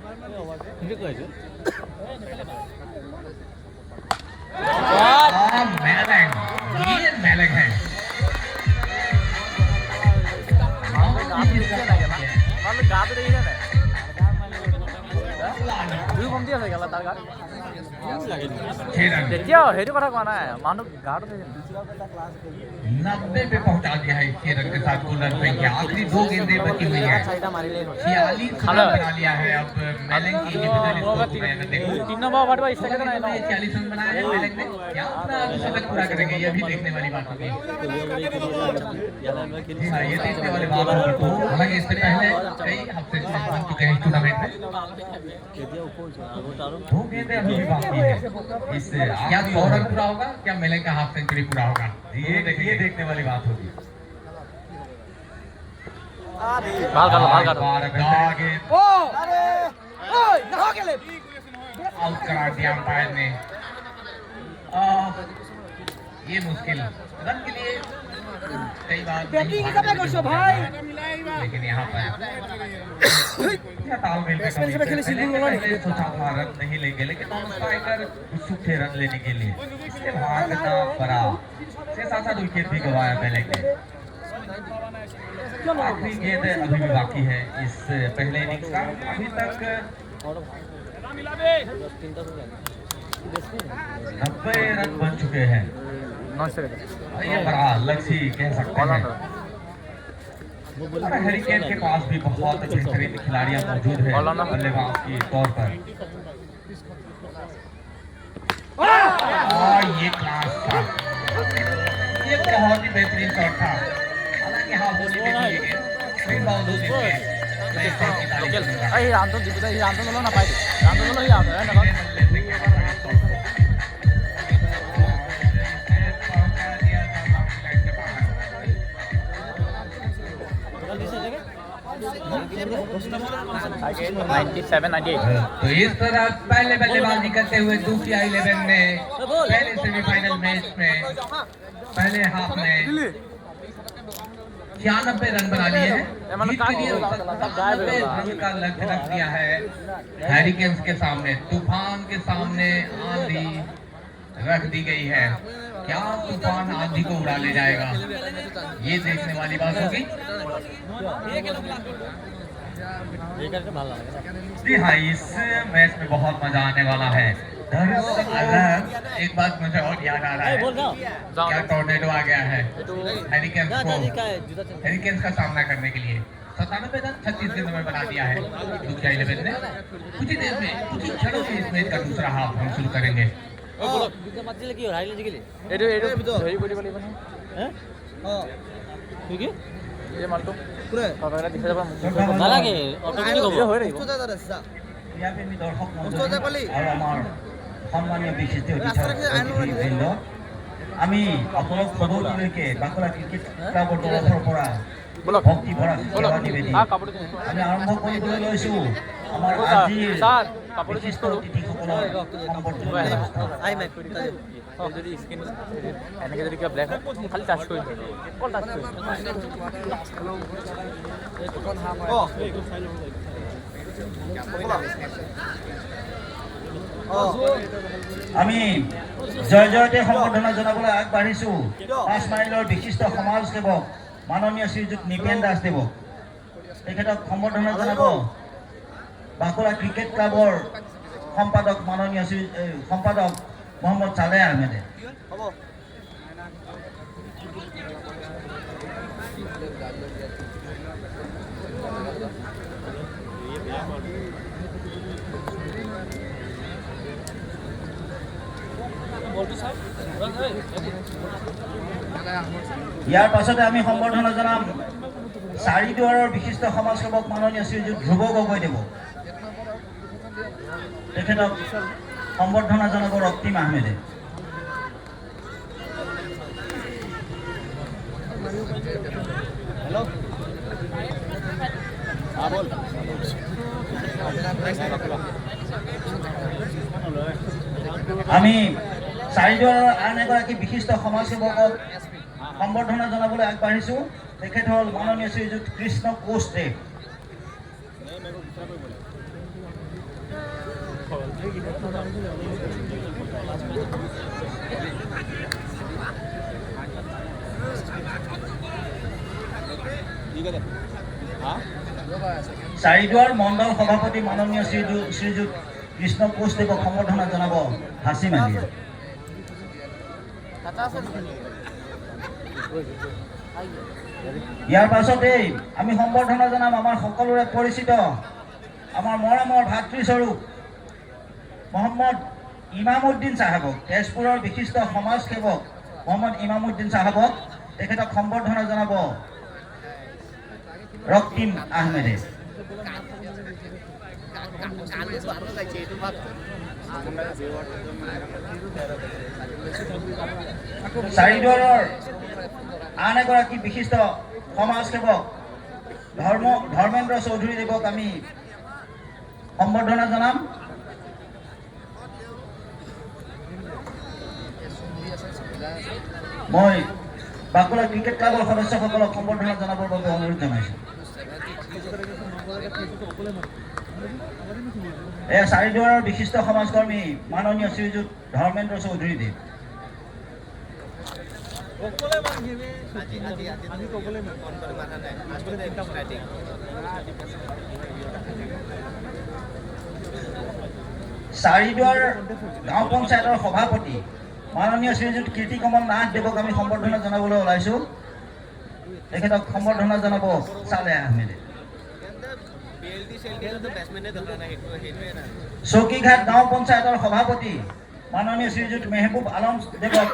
मेलन ये मेलन है मतलब गा तो रही है ना तू कम दिया था क्या तार गा 6 रन তেতিয়াও সেইটো কথা কোৱা নাই মানুহ গাটো 90 पे पहुंचा दिया है 6 रन के साथ गोलर पे की आखिरी 2 गेंदें बची हुई है 46 रन बना लिया है अब मेलेंग की इंडिविजुअल स्कोर में देखो 3 নম্বৰ অভাৰটো ষ্টাৰ্ট কৰা নাই 40 रन बनाया है मेलेंग ने क्या अपना शतक पूरा करेंगे ये भी देखने वाली बात होगी हाँ ये देखने वाली बात होगी तो हालांकि इससे पहले कई हफ्ते से बन चुके हैं टूर्नामेंट में 2 गेंदें अभी भी बाकी है इससे क्या 100 रन पूरा होगा क्या मेलेंग का हाफ सेंचुरी पूरा होगा ये देखने वाली बात होगी ভাল কাটো आउट करा दिया अंपायर ने ये मुश्किल रन के लिए कई बार लेकिन यहाँ पर तालमेल में सोचा था रन नहीं लेंगे लेकिन नॉन स्ट्राइकर उत्सुक थे रन लेने के लिए इसलिए भागना पड़ा 6-7 विकेट भी गवाया मेलेंग ने आखिरी गेंद अभी भी बाकी है इस पहले इनिंग्स का अभी तक 90 रन बन चुके हैं ये बड़ा लक्ष्य कह सकते हैं हैरिकेन के पास भी बहुत बेहतरीन खिलाड़ियां मौजूद हैं बल्लेबाज के तौर पर ये क्लास था ये बहुत ही बेहतरीन शॉट था हालांकि हाँ बोली এই ৰানটো দিবুতে এই ৰানটো ল'লেও নাপায় ৰানটো ল'লেও সি আউট হয় নহয় तो इस तरह पहले बल्लेबाजी करते हुए दूसरी 11 में पहले सेमीफाइनल मैच में पहले हाफ में 96 रन बना लिए हैं रन का लक्ष्य रख दिया है हैरिकेन्स के सामने तूफान के सामने आंधी रख दी गई है क्या तूफान आंधी को उड़ा ले जाएगा ये देखने वाली बात होगी जी हाँ इस मैच में बहुत मजा आने वाला है एक बात मुझे और याद आ रहा है क्या टोर्नेडो आ गया है हैरिकेन्स का सामना करने के लिए 97 रन 36 गेंदों में बना दिया है दूसरा 11 ने कुछ ही देर में कुछ ही क्षणों में इस मैच का दूसरा हाफ हम शुरू करेंगे সম্মানীয় বিশিষ্ট অতিথিবৃন্দ আমি আপোনাক খবৰলৈকে বাকলা ক্ৰিকেট ক্লাবৰ তৰফৰ পৰা ভক্তি ভৰা সেৱা নিবেদন আমি আৰম্ভ কৰিবলৈ লৈছো আমাৰ আজিৰ বিশিষ্ট অতিথিসকলৰ সম্বৰ্ধনা যদি স্ক্ৰীন এনেকৈ যদি কিবা ব্লেক হয় খালি টাচ কৰি অকল টাচ কৰি আমি জয় জয়তে সম্বৰ্ধনা জনাবলৈ আগবাঢ়িছো 5 মাইলৰ বিশিষ্ট সমাজসেৱক মাননীয় শ্ৰীযুত নিপেন দাসদেৱক তেখেতক সম্বৰ্ধনা জনাব বাকলা ক্ৰিকেট ক্লাবৰ সম্পাদক মাননীয় সম্পাদক মোহাম্মদ সালেহ আহমেদে ইয়াৰ পাছতে আমি সম্বৰ্ধনা জনাম চাৰিদুৱাৰৰ বিশিষ্ট সমাজসেৱক মাননীয় শ্ৰীযুত ধ্ৰুৱ গগৈদেৱ তেখেতক সম্বৰ্ধনা জনাব ৰক্তিম আহমেদে আমি চাৰিদুৱাৰৰ আন এগৰাকী বিশিষ্ট সমাজসেৱকক সম্বৰ্ধনা জনাবলৈ আগবাঢ়িছো তেখেত হ'ল মাননীয় শ্ৰীযুত কৃষ্ণ কোচদেৱ চাৰিদুৱাৰ মণ্ডল সভাপতি মাননীয় শ্ৰীযুত কৃষ্ণ কোচদেৱক সম্বৰ্ধনা জনাব হাচিম আলীয়ে। ইয়াৰ পাছতেই আমি সম্বৰ্ধনা জনাম আমাৰ সকলোৰে পৰিচিত আমাৰ মৰমৰ ভাতৃস্বৰূপ মহম্মদ ইমামুদ্দিন চাহাবক, তেজপুৰৰ বিশিষ্ট সমাজসেৱক মহম্মদ ইমামুদ্দিন চাহাবক। তেখেতক সম্বৰ্ধনা জনাব ৰক্তিম আহমেদে। চাৰিদুৱাৰৰ আন এগৰাকী বিশিষ্ট সমাজসেৱক ধৰ্মেন্দ্ৰ চৌধুৰীদেৱক আমি সম্বৰ্ধনা জনাম। মই বাকুলা ক্ৰিকেট ক্লাবৰ সদস্যসকলক সম্বৰ্ধনা জনাবৰ বাবে অনুৰোধ জনাইছোঁ। এয়া চাৰিদুৱাৰৰ বিশিষ্ট সমাজকৰ্মী মাননীয় শ্ৰীযুত ধৰ্মেন্দ্ৰ চৌধুৰীদেৱ। চাৰিদুৱাৰ গাঁও পঞ্চায়তৰ সভাপতি মাননীয় শ্ৰীযুত কীৰ্তিকমল নাথদেৱক আমি সম্বৰ্ধনা জনাবলৈ ওলাইছোঁ। তেখেতক সম্বৰ্ধনা জনাব চালে আহমেদে। চৌকিঘাট গাঁও পঞ্চায়তৰ সভাপতি মাননীয় শ্ৰীযুত মেহবুব আলম দেৱক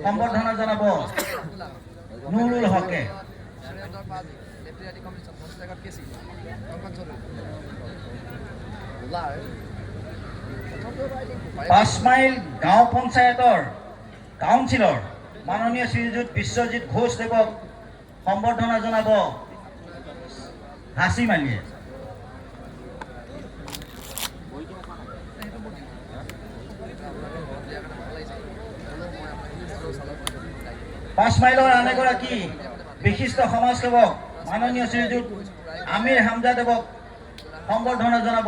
সম্বৰ্ধনা জনাব নুৰুল হকে। 5 মাইল গাঁও পঞ্চায়তৰ কাউন্সিলৰ মাননীয় শ্ৰীযুত বিশ্বজিৎ ঘোষ দেৱক সম্বৰ্ধনা জনাব হাচিম আলীয়ে। 5 মাইলৰ আন এগৰাকী বিশিষ্ট সমাজসেৱক মাননীয় শ্ৰীযুত আমিৰ হামজা দেৱক সম্বৰ্ধনা জনাব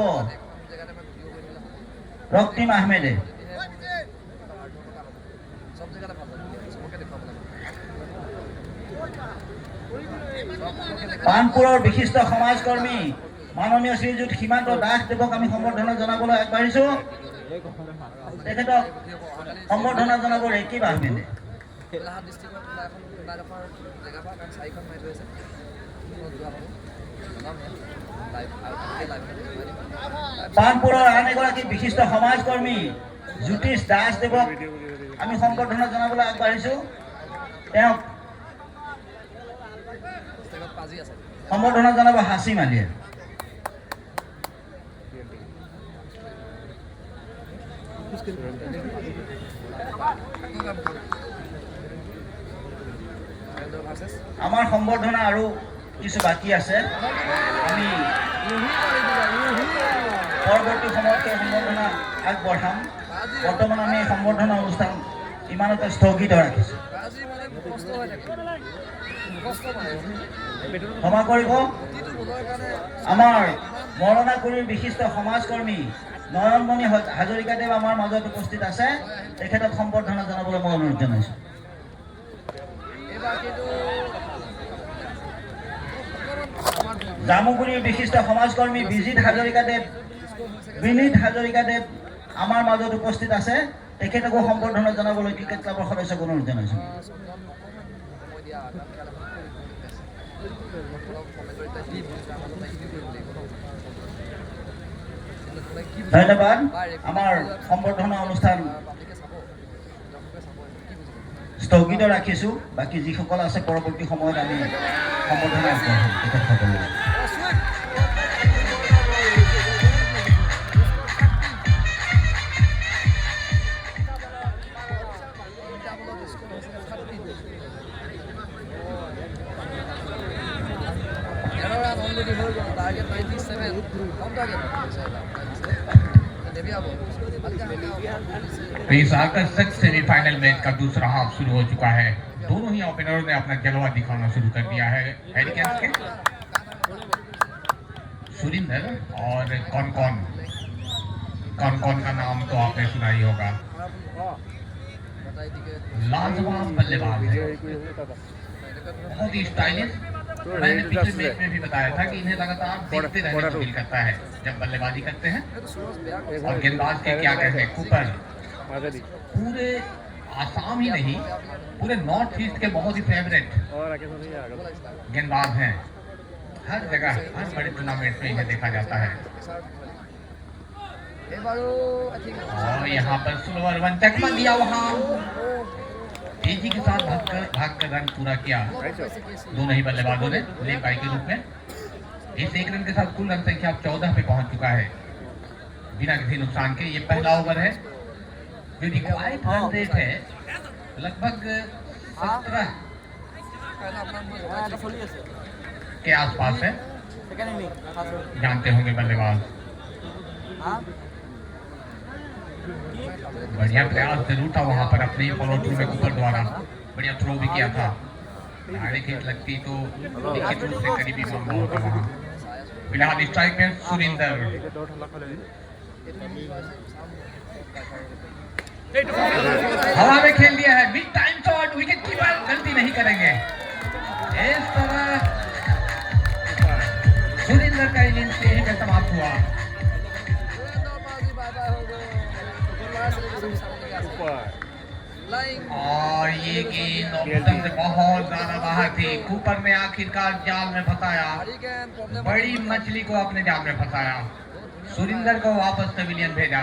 ৰক্তিম আহমেদে। পানপুৰৰ বিশিষ্ট সমাজকৰ্মী মাননীয় শ্ৰীযুত সীমান্ত দাস দেৱক আমি সম্বৰ্ধনা জনাবলৈ আগবাঢ়িছোঁ। তেখেতক সম্বৰ্ধনা জনাব ৰেকিব আহমেদে। পানপুৰৰ আন এগৰাকী বিশিষ্ট সমাজকৰ্মী জ্যোতিষ দাস দেৱক আমি সম্বৰ্ধনা জনাবলৈ আগবাঢ়িছোঁ। তেওঁক সম্বৰ্ধনা জনাব হাচিম আলীয়ে। আমাৰ সম্বৰ্ধনা আৰু কিছু বাকী আছে। আমি পৰৱৰ্তী সময়ত সম্বৰ্ধনা আগবঢ়াম। বৰ্তমান আমি সম্বৰ্ধনা অনুষ্ঠান ইমানতে স্থগিত ৰাখিছোঁ। ক্ষমা কৰিব। আমাৰ মৰণাগুৰিৰ বিশিষ্ট সমাজকৰ্মী নয়নমণি হাজৰিকাদেৱ আমাৰ মাজত উপস্থিত আছে। তেখেতক সম্বৰ্ধনা জনাবলৈ মই অনুৰোধ জনাইছোঁ। জামুগুৰিৰ বিশিষ্ট সমাজকৰ্মী বিজিত হাজৰিকাদেৱ আমাৰ মাজত উপস্থিত আছে। তেখেতকো সম্বৰ্ধনা জনাবলৈ ক্ৰিকেট ক্লাবৰ সদস্যক অনুৰোধ জনাইছোঁ। ধন্যবাদ। আমাৰ সম্বৰ্ধনা অনুষ্ঠান স্থগিত ৰাখিছোঁ। বাকী যিসকল আছে পৰৱৰ্তী সময়ত আমি সম্বৰ্ধনা আগবঢ়াম তেখেতসকলক। इस आकर्षक सेमीफाइनल मैच का दूसरा हाफ शुरू हो चुका है। दोनों ही ओपनरों ने अपना जलवा दिखाना शुरू कर दिया है। हैरिकेन्स के सुरिंदर और कौन का नाम तो आपने सुना ही होगा। लाजवाब बल्लेबाज है, बहुत ही स्टाइलिश मैंने पिछले मैच में भी बताया था कि इन्हें लगातार देखते रहने को दिल करता है जब बल्लेबाजी करते हैं। और गेंदबाज के क्या कहने, कूपर पूरे आसाम ही नहीं पूरे नॉर्थ ईस्ट के बहुत ही फेवरेट गेंदबाज हैं। हर जगह हर बड़े टूर्नामेंट में इन्हें देखा जाता है। और यहाँ पर स्लोअर वन चकमा दिया, वहाँ तेजी के साथ भागकर रन पूरा किया दोनों ही बल्लेबाजों ने ले पाई के रूप में। इस एक रन के साथ कुल रन संख्या 14 पे पहुंच चुका है बिना किसी नुकसान के। ये पहला ओवर है जो रिक्वायर्ड रन रेट है लगभग 17 के आसपास है। जानते होंगे बल्लेबाज। बढ़िया प्रयास जरूर था वहां पर अपने फॉलो थ्रू में कूपर द्वारा बढ़िया थ्रो भी किया था। डायरेक्ट हिट लगती तो निश्चित रूप से करीबी मामला होता वहां। फिलहाल स्ट्राइक में सुरिंदर। हवा में खेल दिया है, big time shot, wicket keeper गलती नहीं करेंगे। इस तरह सुरिंदर का इनिंग्स यही पे समाप्त हुआ। और ये गेंद ऑप्शन से बहुत ज्यादा बाहर थी। कूपर ने आखिरकार जाल में फंसाया, बड़ी मछली को अपने जाल में फंसाया। सुरिंदर को वापस पवेलियन भेजा।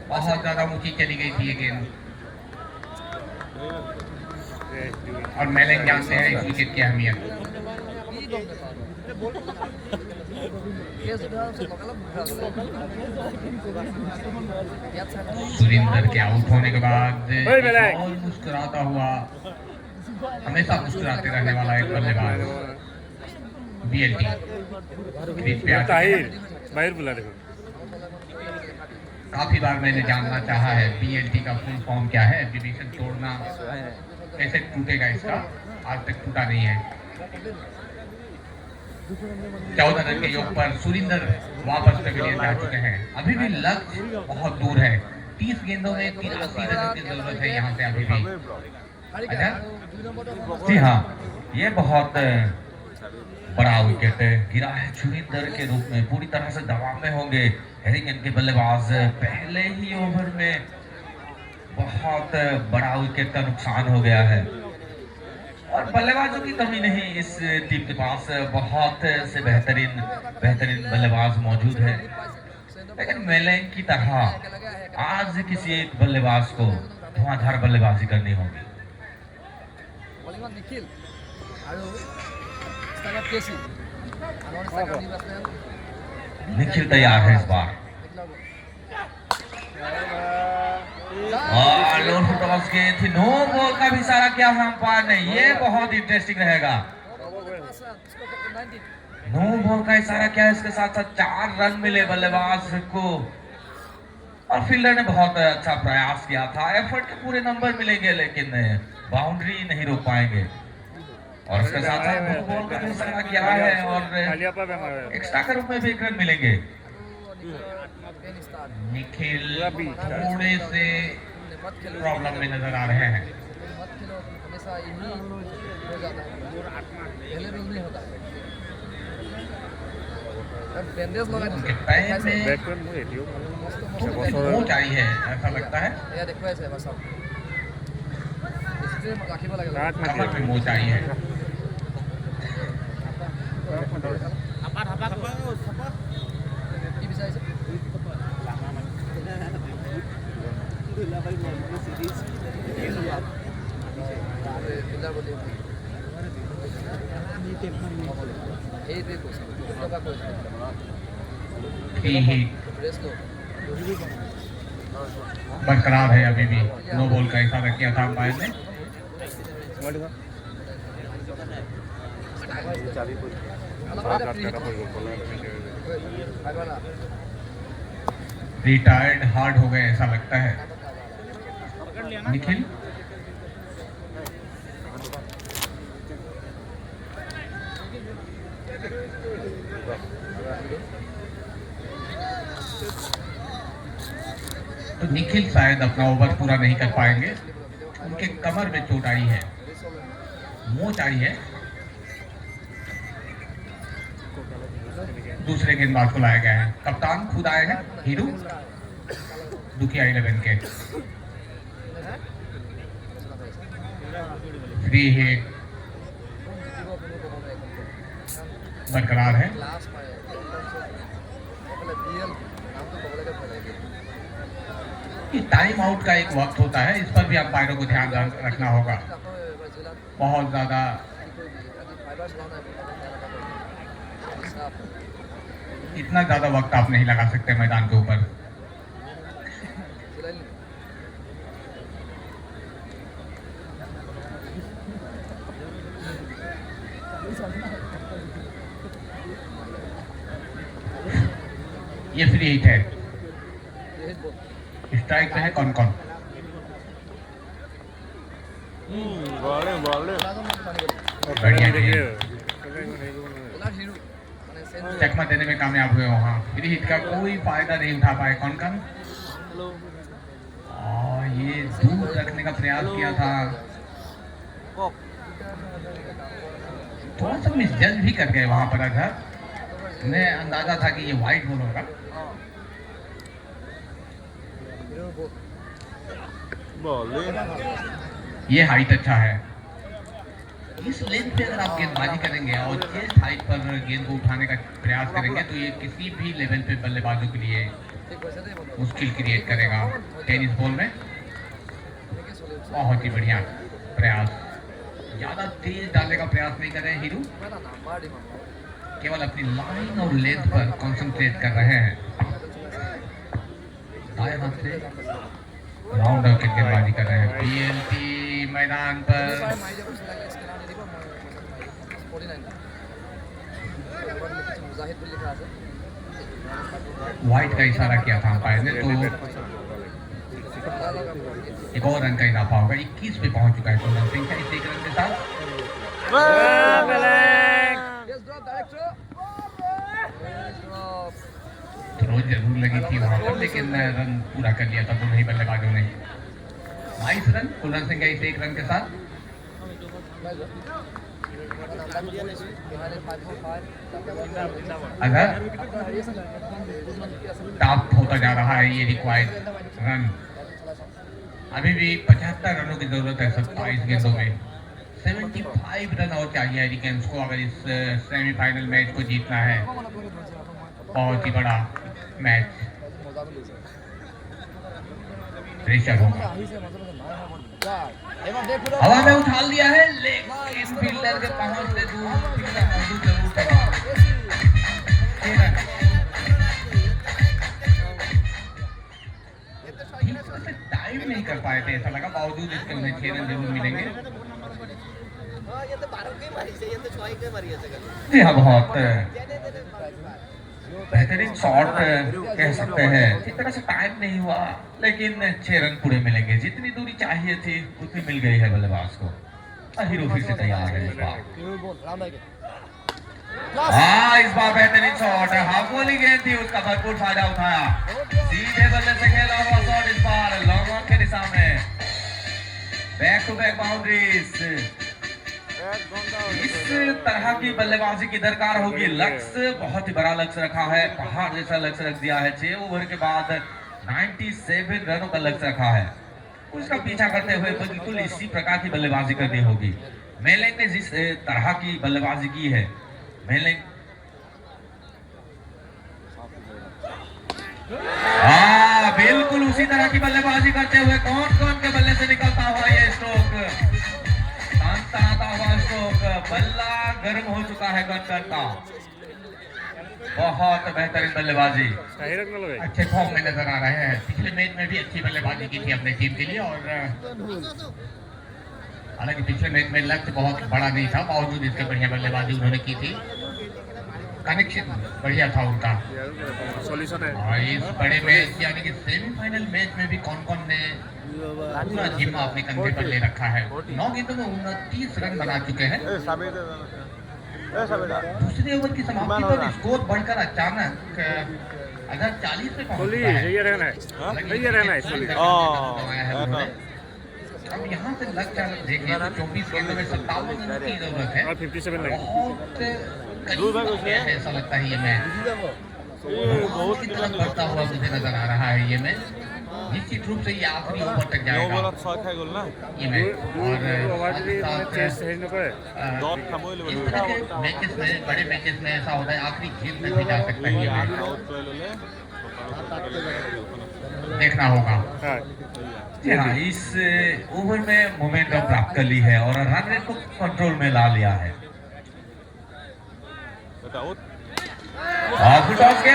बहुत ज्यादा ऊंची चली गई थी ये गेंद। और मेलेंग जानते हैं इस विकेट की अहमियत। सुरिंदर के आउट होने के बाद और मुस्कुराता हुआ, हमेशा मुस्कुराते रहने वाला एक बल्लेबाज बीएलटी। काफी बार मैंने जानना चाहा है बीएलटी का फुल फॉर्म क्या है, डिवीजन तोड़ना कैसे टूटेगा इसका, आज तक टूटा नहीं है। 14 रन के योग पर सुरिंदर वापस पवेलियन जा चुके हैं। अभी भी लक्ष्य बहुत दूर है। 30 गेंदों में 83 रन की जरूरत है यहाँ से अभी भी। अच्छा जी हाँ, ये बहुत बड़ा विकेट गिरा है सुरिंदर के रूप में। पूरी तरह से दबाव में होंगे हेरिंगन के बल्लेबाज। पहले ही ओवर में बहुत बड़ा विकेट का नुकसान हो गया है और बल्लेबाजों की कमी नहीं इस टीम के पास। बहुत से बेहतरीन बल्लेबाज मौजूद है, लेकिन मेलेंग की तरह आज किसी एक बल्लेबाज को धुआंधार बल्लेबाजी करनी होगी। निखिल तैयार है इस बार। और नो बॉल का भी इशारा किया है अंपायर ने। ये बहुत इंटरेस्टिंग रहेगा। नो बॉल का इशारा किया, इसके साथ साथ 4 रन मिले बल्लेबाज को। और फील्डर ने बहुत अच्छा प्रयास किया था। एफर्ट के पूरे नंबर मिलेंगे लेकिन बाउंड्री नहीं रोक पाएंगे। और उसके साथ साथ नो बॉल का भी इशारा किया है और एक्स्ट्रा के रूप में भी 1 रन मिलेंगे। निखिल थोड़े से प्रॉब्लम में नजर आ रहे हैं। उनके पैर में मोच आई है ऐसा लगता है। कमर में मोच आई है। बरकरार है अभी भी। नो बॉल का इशारा किया था अंपायर ने। रिटायर्ड हार्ड हो गए ऐसा लगता है निखिल। तो निखिल शायद अपना ओवर पूरा नहीं कर पाएंगे, उनके कमर में चोट आई है। मोच आई है। दूसरे गेंदबाज को लाया गया है। कप्तान खुद आए हैं हीरू दुखिया 11 के। फ्री हिट बरकरार है। टाइम आउट का एक वक्त होता है, इस पर भी अंपायरों को ध्यान रखना होगा। बहुत ज्यादा इतना ज्यादा वक्त आप नहीं लगा सकते मैदान के ऊपर। ये फ्री हिट है। स्ट्राइक पे है कौन कौन? बढ़िया चकमा देने में कामयाब हुए वहाँ। फ्री हिट का कोई फायदा नहीं उठा पाए कौन कौन। ये दूर रखने का प्रयास किया था, थोड़ा सा मिसजज भी कर गए वहां पर। अगर उन्हें अंदाजा था कि ये वाइड बॉल होगा। ये हाइट अच्छा है। इस लेंथ पे अगर आप गेंदबाजी करेंगे और इस हाइट पर गेंद को उठाने का प्रयास करेंगे तो ये किसी भी लेवल पे बल्लेबाजों के लिए मुश्किल क्रिएट करेगा। टेनिस बॉल में बहुत ही बढ़िया प्रयास। ज्यादा तेज डालने का प्रयास नहीं कर रहे हैं हीरू, केवल अपनी लाइन और लेंथ पर कंसंट्रेट कर रहे हैं। दाएं हाथ से राउंड आउट गेंदबाजी कर रहे हैं। पीएलटी मैदान पर वाइट का इशारा किया था अंपायर ने, तो एक और रन का इजाफा होगा। 21 पे पहुंच चुका है कुलदीप सिंह का इस एक रन के साथ। थ्रो जरूर लगी थी वहां पर, लेकिन रन पूरा कर लिया था दोनों ही बल्लेबाजों ने। 22 रन कुलदीप सिंह का इस एक रन के साथ। अगर टॉप होता जा रहा है ये रिक्वायर्ड रन, अभी भी 75 रनों की जरूरत है 27 गेंदों में। 75 रन और चाहिए हरिकेन्स को अगर इस सेमीफाइनल मैच को जीतना है। बहुत ही बड़ा मैच प्रेशर होगा। हवा में उछाल दिया है, लेकिन फील्डर के पहुंच से दूर फील्डर मौजूद जरूर था। टाइम नहीं कर पाए थे, ऐसा लगा, बावजूद इसके उन्हें 6 रन जरूर मिलेंगे। बहुत बेहतरीन शॉट कह सकते हैं। इस तरह से टाइम नहीं हुआ, लेकिन 6 रन पूरे मिलेंगे। जितनी दूरी चाहिए थी उतनी मिल गई है बल्लेबाज को। हीरो फिर से तैयार है इस बार। इस बार बेहतरीन शॉट, हाफ वॉली गेंद थी, उसका भरपूर फायदा उठाया। सीधे बल्ले से खेला हुआ शॉट इस बार लॉन्ग ऑन के दिशा में। Back to back boundaries. इस तरह की बल्लेबाजी की दरकार होगी। लक्ष्य बहुत ही बड़ा लक्ष्य रखा है, पहाड़ जैसा लक्ष्य रख दिया है। 6 ओवर के बाद 97 रनों का लक्ष्य रखा है। उसका पीछा करते हुए बिल्कुल इसी प्रकार की बल्लेबाजी करनी होगी। मेलिंग ने जिस तरह की बल्लेबाजी की है, मेलिंग बिल्कुल उसी तरह की बल्लेबाजी करते हुए कौन कौन के बल्ले से निकलता हुआ ये स्ट्रोक, आता हुआ स्ट्रोक। बल्ला गर्म हो चुका है गनकर का। बहुत बेहतरीन बल्लेबाजी, अच्छे फॉर्म में नजर आ रहे हैं। पिछले मैच में भी अच्छी बल्लेबाजी की थी अपने टीम के लिए, और हालांकि पिछले मैच में लक्ष्य बहुत बड़ा नहीं था, बावजूद इसके बढ़िया बल्लेबाजी उन्होंने की थी। कनेक्शन बढ़िया था उनका। और इस बड़े मैच यानी कि सेमीफाइनल मैच में भी कौन कौन ने पूरा जिम्मा अपने कंधे पर ले रखा है। 9 गेंदों में 29 रन बना चुके हैं। दूसरे ओवर की समाप्ति पर स्कोर बढ़कर अचानक अगर 40 पे पहुंच चुका है। अब यहाँ से लग कर देखिए तो 24 गेंदों में 57 रन की जरूरत है। बहुत करीब आ गया है ऐसा लगता है ये मैच। बहुत की तरफ बढ़ता हुआ मुझे नजर आ रहा है ये मैच। निश्चित रूप से ये आखिरी ओवर तक जाएगा ये मैच। और इस तरह के मैचेस में, बड़े मैचेस में ऐसा होता है आखिरी खेल में भी जा सकता है ये मैच। देखना होगा। जी हाँ, इस ओवर में मोमेंटम प्राप्त कर ली है और रन रेट को कंट्रोल में ला लिया है।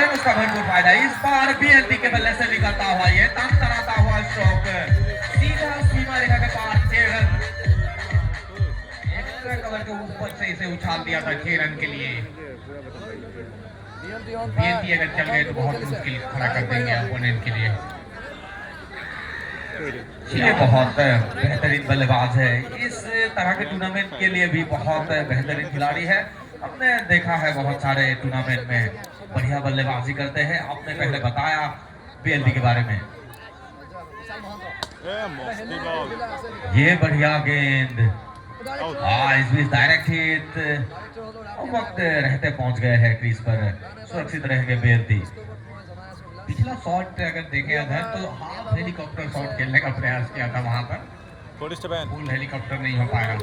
उसका भरपूर फायदा इस बार BLT के बल्ले से निकलता हुआ ये तंग कराता हुआ स्ट्रोक सीधा सीमा रेखा के पार 6 रन। एक्स्ट्रा कवर के ऊपर से इसे उछाल दिया था 6 रन के लिए। BLT अगर चल गए तो बहुत मुश्किल खड़ा कर देंगे ओपोनेंट के लिए। ये बहुत बेहतरीन बल्लेबाज है, इस तरह के टूर्नामेंट के लिए भी बहुत बेहतरीन खिलाड़ी है। हमने देखा है बहुत सारे टूर्नामेंट में बढ़िया बल्लेबाजी करते हैं। आपने पहले बताया BLT के बारे में। ये बढ़िया गेंद इस बीच डायरेक्ट हिट वक्त रहते पहुंच गए हैं क्रीज पर, सुरक्षित रहेंगे BLT। पिछला शॉट अगर देखें अगर तो हाफ हेलीकॉप्टर शॉट खेलने का प्रयास किया था वहां पर, फुल हेलीकॉप्टर नहीं हो पाया।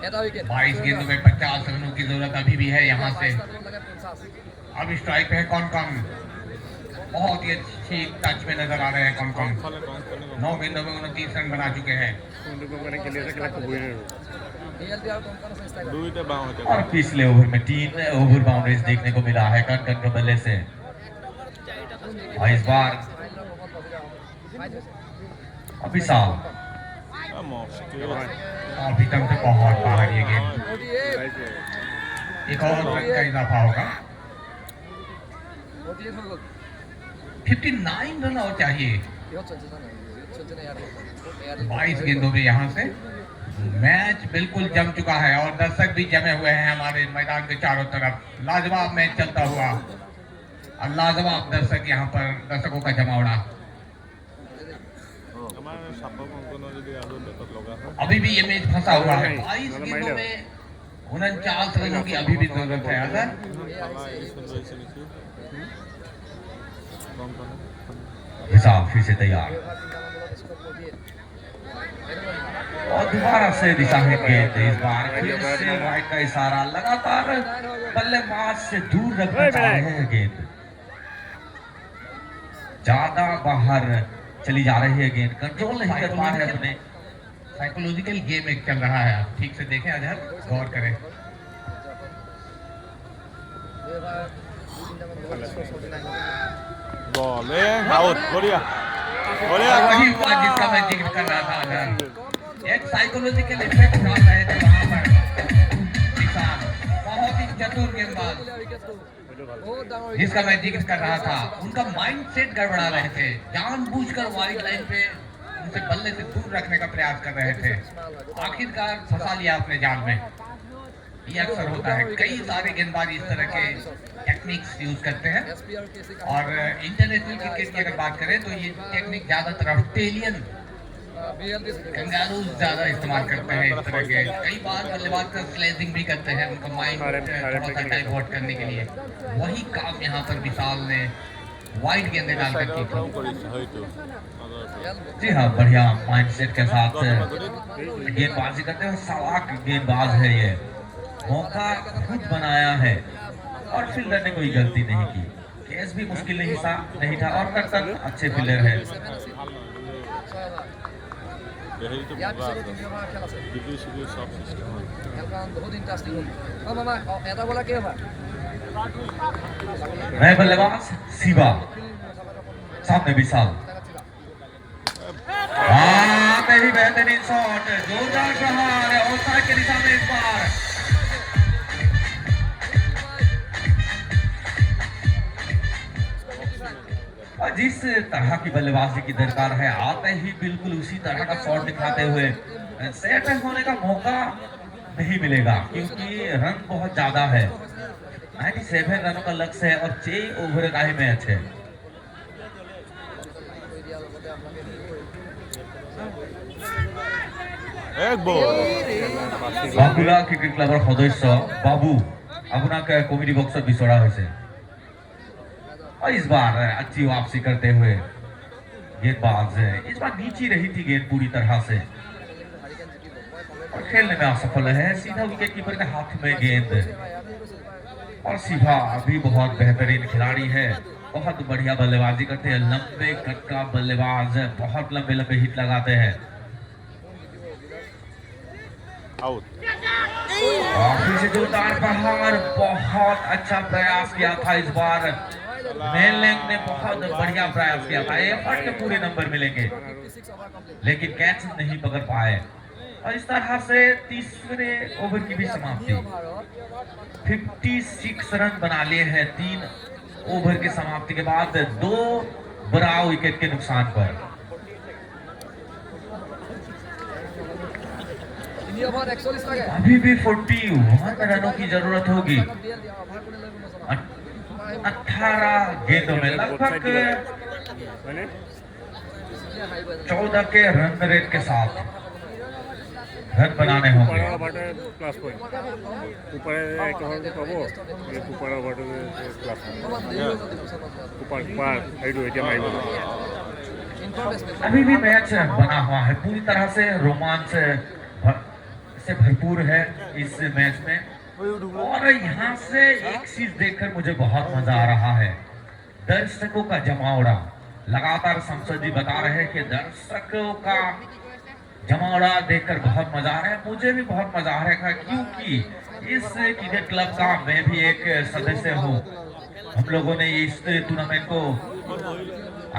22 गेंदों में 50 रनों की जरूरत अभी भी है यहाँ से। अब स्ट्राइक पे है कॉनकॉन, बहुत ही अच्छी टच में नजर आ रहे हैं कॉनकॉन। 9 गेंदों में 29 रन बना चुके हैं। और पिछले ओवर में 3 ओवर बाउंड्रीज देखने को मिला है कॉनकॉन के बल्ले से। और इस बार विशाल अभी तक तो बहुत बाहर ये गेम। एक और रन का इजाफा होगा। 59 रन और चाहिए 22 गेंदों में यहाँ से। मैच बिल्कुल जम चुका है और दर्शक भी जमे हुए हैं हमारे मैदान के चारों तरफ। लाजवाब मैच चलता हुआ और लाजवाब दर्शक यहाँ पर, दर्शकों का जमावड़ा। अभी भी ये मैच फंसा हुआ है। 22 गेंदों में 49 रनों की अभी भी जरूरत है। अगर हिसाब फिर से तैयार और दोबारा से दिशाहीन गेंद। इस बार फिर से राइट का इशारा, लगातार बल्लेबाज से दूर रखना चाह रहे हैं गेंद। ज्यादा बाहर चली जा रही है गेंद, कंट्रोल नहीं कर पा रहे अपने। साइकोलॉजिकल गेम एक चल रहा है, आप ठीक से देखें अजहर, गौर करें। वही हुआ जिसका मैं जिक्र कर रहा था अजहर। एक साइकोलॉजिकल इफेक्ट डाल रहे थे वहां पर किसान, बहुत ही चतुर गेंदबाज जिसका मैं जिक्र कर रहा था। उनका माइंडसेट गड़बड़ा रहे थे, जानबूझकर वाइड लाइन पे उनसे बल्ले से दूर रखने का प्रयास कर रहे थे। आखिरकार फंसा लिया अपने जाल में। ये अक्सर होता है, कई सारे गेंदबाज इस तरह के टेक्निक्स यूज करते हैं। और इंटरनेशनल क्रिकेट की अगर बात करें तो ये टेक्निक ज्यादातर ऑस्ट्रेलियन कंगारूज ज्यादा इस्तेमाल करते हैं इस तरह के। कई बार बल्लेबाज का स्लेजिंग भी करते हैं उनका माइंड थोड़ा सा डाइवर्ट करने के लिए। वही काम यहाँ पर विशाल ने वाइड गेंदें डालकर की थी। जी हाँ, बढ़िया माइंडसेट के साथ गेंदबाजी करते हैं। सवाक गेंदबाज है ये, मौका खुद बनाया है और फील्डर ने कोई गलती नहीं की। केस भी मुश्किल नहीं था और कर्तन अच्छे फील्डर है। नए बल्लेबाज शिवा, सामने विशाल। नहीं, बेहतरीन शॉट, जोरदार प्रहार है ऑफसाइड की दिशा में इस बार। और जिस तरह की बल्लेबाजी की दरकार है, आते ही बिल्कुल उसी तरह का शॉट दिखाते हुए सेट होने का मौका नहीं मिलेगा क्योंकि रन बहुत ज्यादा है। 97 रनों का लक्ष्य है और 6 ओवर का ही मैच है। বাঁকুড়া ক্ৰিকেট ক্লাবৰ সদস্য বাবু আপোনাক কমিটি বক্সত বিচৰা হৈছে। और इस बार अच्छी वापसी करते हुए गेंदबाज इस बार नीचे रही थी गेंद पूरी तरह से और खेलने में असफल है। सीधा विकेट कीपर के हाथ में गेंद और सीधा अभी बहुत बेहतरीन खिलाड़ी है, बहुत बढ़िया बल्लेबाजी करते हैं, लंबे कद का बल्लेबाज, बहुत लंबे लंबे हिट लगाते हैं। आउट। और फिर से जोरदार प्रहार, बहुत अच्छा प्रयास किया था इस बार मेनलैंड ने, बहुत बढ़िया प्रयास किया था। एफर्ट के पूरे नंबर मिलेंगे लेकिन कैच नहीं पकड़ पाए और इस तरह से तीसरे ओवर की भी समाप्ति। 56 रन बना लिए हैं 3 ओवर की समाप्ति के बाद 2 बड़ा विकेट के नुकसान पर। अभी भी 41 रनों की जरूरत होगी। 18 गेंदों में लगभग 14 के रन रेट के साथ रन बनाने होंगे। अभी भी मैच बना हुआ है, पूरी तरह से रोमांच से भरपूर है इस मैच में। और यहाँ से एक चीज देखकर मुझे बहुत मजा आ रहा है, दर्शकों का जमावड़ा। लगातार संसद जी बता रहे हैं कि दर्शकों का जमावड़ा देखकर बहुत मजा आ रहा है। मुझे भी बहुत मजा आ रहा है क्योंकि इस क्रिकेट क्लब का मैं भी एक सदस्य हूँ। हम लोगों ने इस टूर्नामेंट को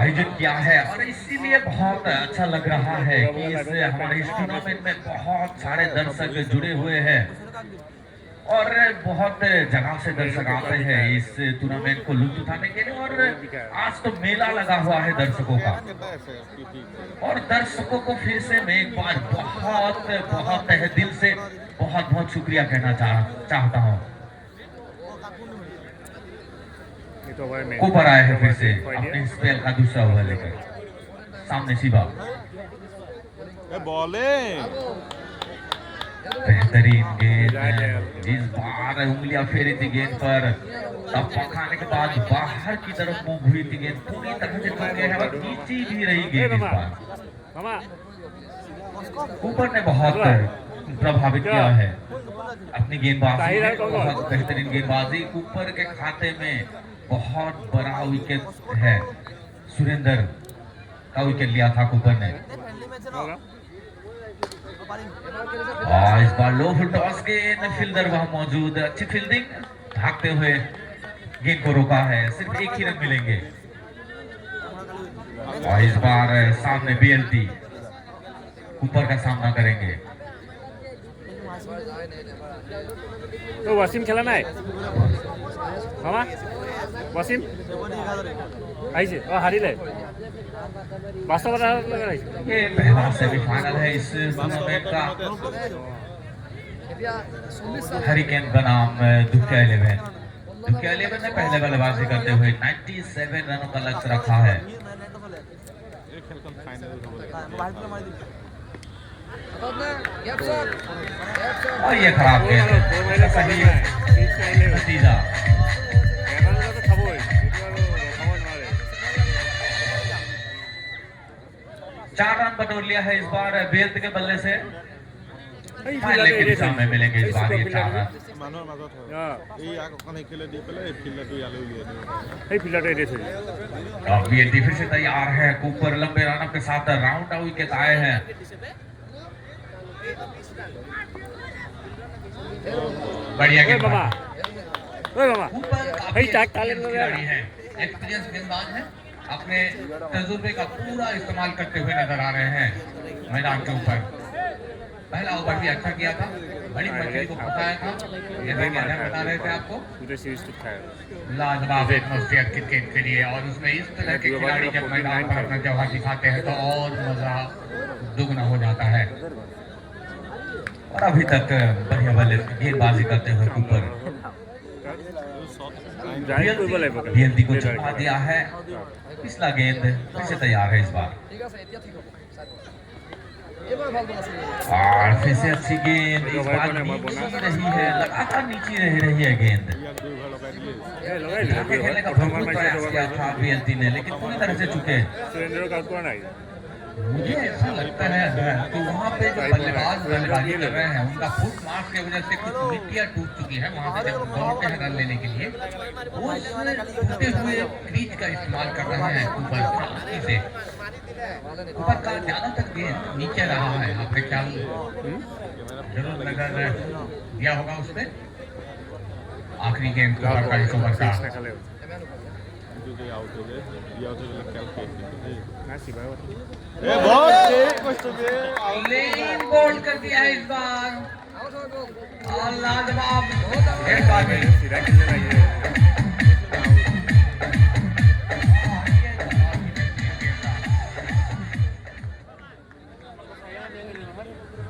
आयोजित किया है और इसीलिए बहुत अच्छा लग रहा है कि हमारे इस टूर्नामेंट में बहुत सारे दर्शक जुड़े हुए हैं और बहुत जगह से दर्शक आते हैं इस टूर्नामेंट को लुत्फ उठाने के लिए। और आज तो मेला लगा हुआ है दर्शकों का, और दर्शकों को फिर से मैं एक बार बहुत बहुत तहे दिल से बहुत बहुत शुक्रिया कहना चाहता हूँ। ऊपर आए हैं फिर से अपने स्पेल का दूसरा ओवर लेकर। सामने शिवा, बेहतरीन गेंद, इस बार उंगलियां फेरी थी गेंद पर, तब खाने के बाद बाहर की तरफ मूव हुई थी गेंद, पूरी तरह से नीचे भी रही गेंद। इस बार ऊपर ने बहुत प्रभावित किया है अपनी गेंदबाजी, बहुत बेहतरीन गेंदबाजी। ऊपर के खाते में बहुत बड़ा विकेट है, सुरेंद्र का विकेट लिया था कूपर ने। और इस बार लो फुल टॉस के फील्डर वहां मौजूद, अच्छी फील्डिंग, भागते हुए गेंद को रोका है, सिर्फ 1 ही रन मिलेंगे। और इस बार सामने बीएलटी ऊपर का सामना करेंगे। तो वसीम खेला ना है मामा, वसीम आइए और हारिले ये पहला सेमीफाइनल है इस टूर्नामेंट का। हरिकेन बनाम दुखिया 11। दुखिया 11 ने पहले बल्लेबाजी करते हुए 97 रनों का लक्ष्य रखा है। और ये खराब गेंद, सही नतीजा। 4 रन बटोर लिया है इस बार बेल्ट के बल्ले से। लेकिन सामने मिलेंगे इस बार ये 4 रन। बीएलटी फिर से तैयार है, कूपर लंबे रनों के साथ राउंड आउट विकेट आए हैं। बढ़िया गेंदबाज, खिलाड़ी है, एक्सपीरियंस गेंदबाज है, अपने तजुर्बे का पूरा इस्तेमाल करते हुए नजर आ रहे हैं मैदान के ऊपर। पहला ओवर भी अच्छा किया था, बड़ी मछली को फंसाया था, ये बता रहे थे आपको। लाजवाब एटमॉस्फेयर क्रिकेट के लिए, और उसमें इस तरह के खिलाड़ी जब मैदान पर अपना जवाब दिखाते हैं तो और मजा दुगना हो जाता है। और अभी तक बढ़िया गेंदबाजी करते हुए ऊपर जाहिर কৰিব লাগিব बीएलटी को चुका दिया है। पिछला गेंद फिर से तैयार है इस बार ঠিক আছে এতিয়া ঠিক হ'ব এবাৰ ভাল বল আছিল और फिर से अच्छी गेंद इस बार नीची रही है, लगातार नीची रह रही है गेंद। आगे खेलने का भरपूर प्रयास किया था बीएलटी ने, लेकिन पूरी तरह से चुके। सुरेंद्रक आउट কৰা নাই मुझे ऐसा लगता है कि वहाँ पे जो बल्लेबाज बल्लेबाजी कर रहे हैं उनका फुट मार्क की वजह से कुछ मिट्टियाँ टूट चुकी है। वहाँ पे जब दौड़ते हैं रन लेने के लिए वो टूटे हुए क्रीज का इस्तेमाल कर रहे हैं ऊपर से। ऊपर का ज्यादातर गेंद नीचे रहा है। आपने ख्याल जरूर नजर दिया होगा उस पर। आखिरी गेंद ऊपर का इस ओवर का लेन बोल्ड कर दिया है इस बार और लाजवाब गेंदबाजी।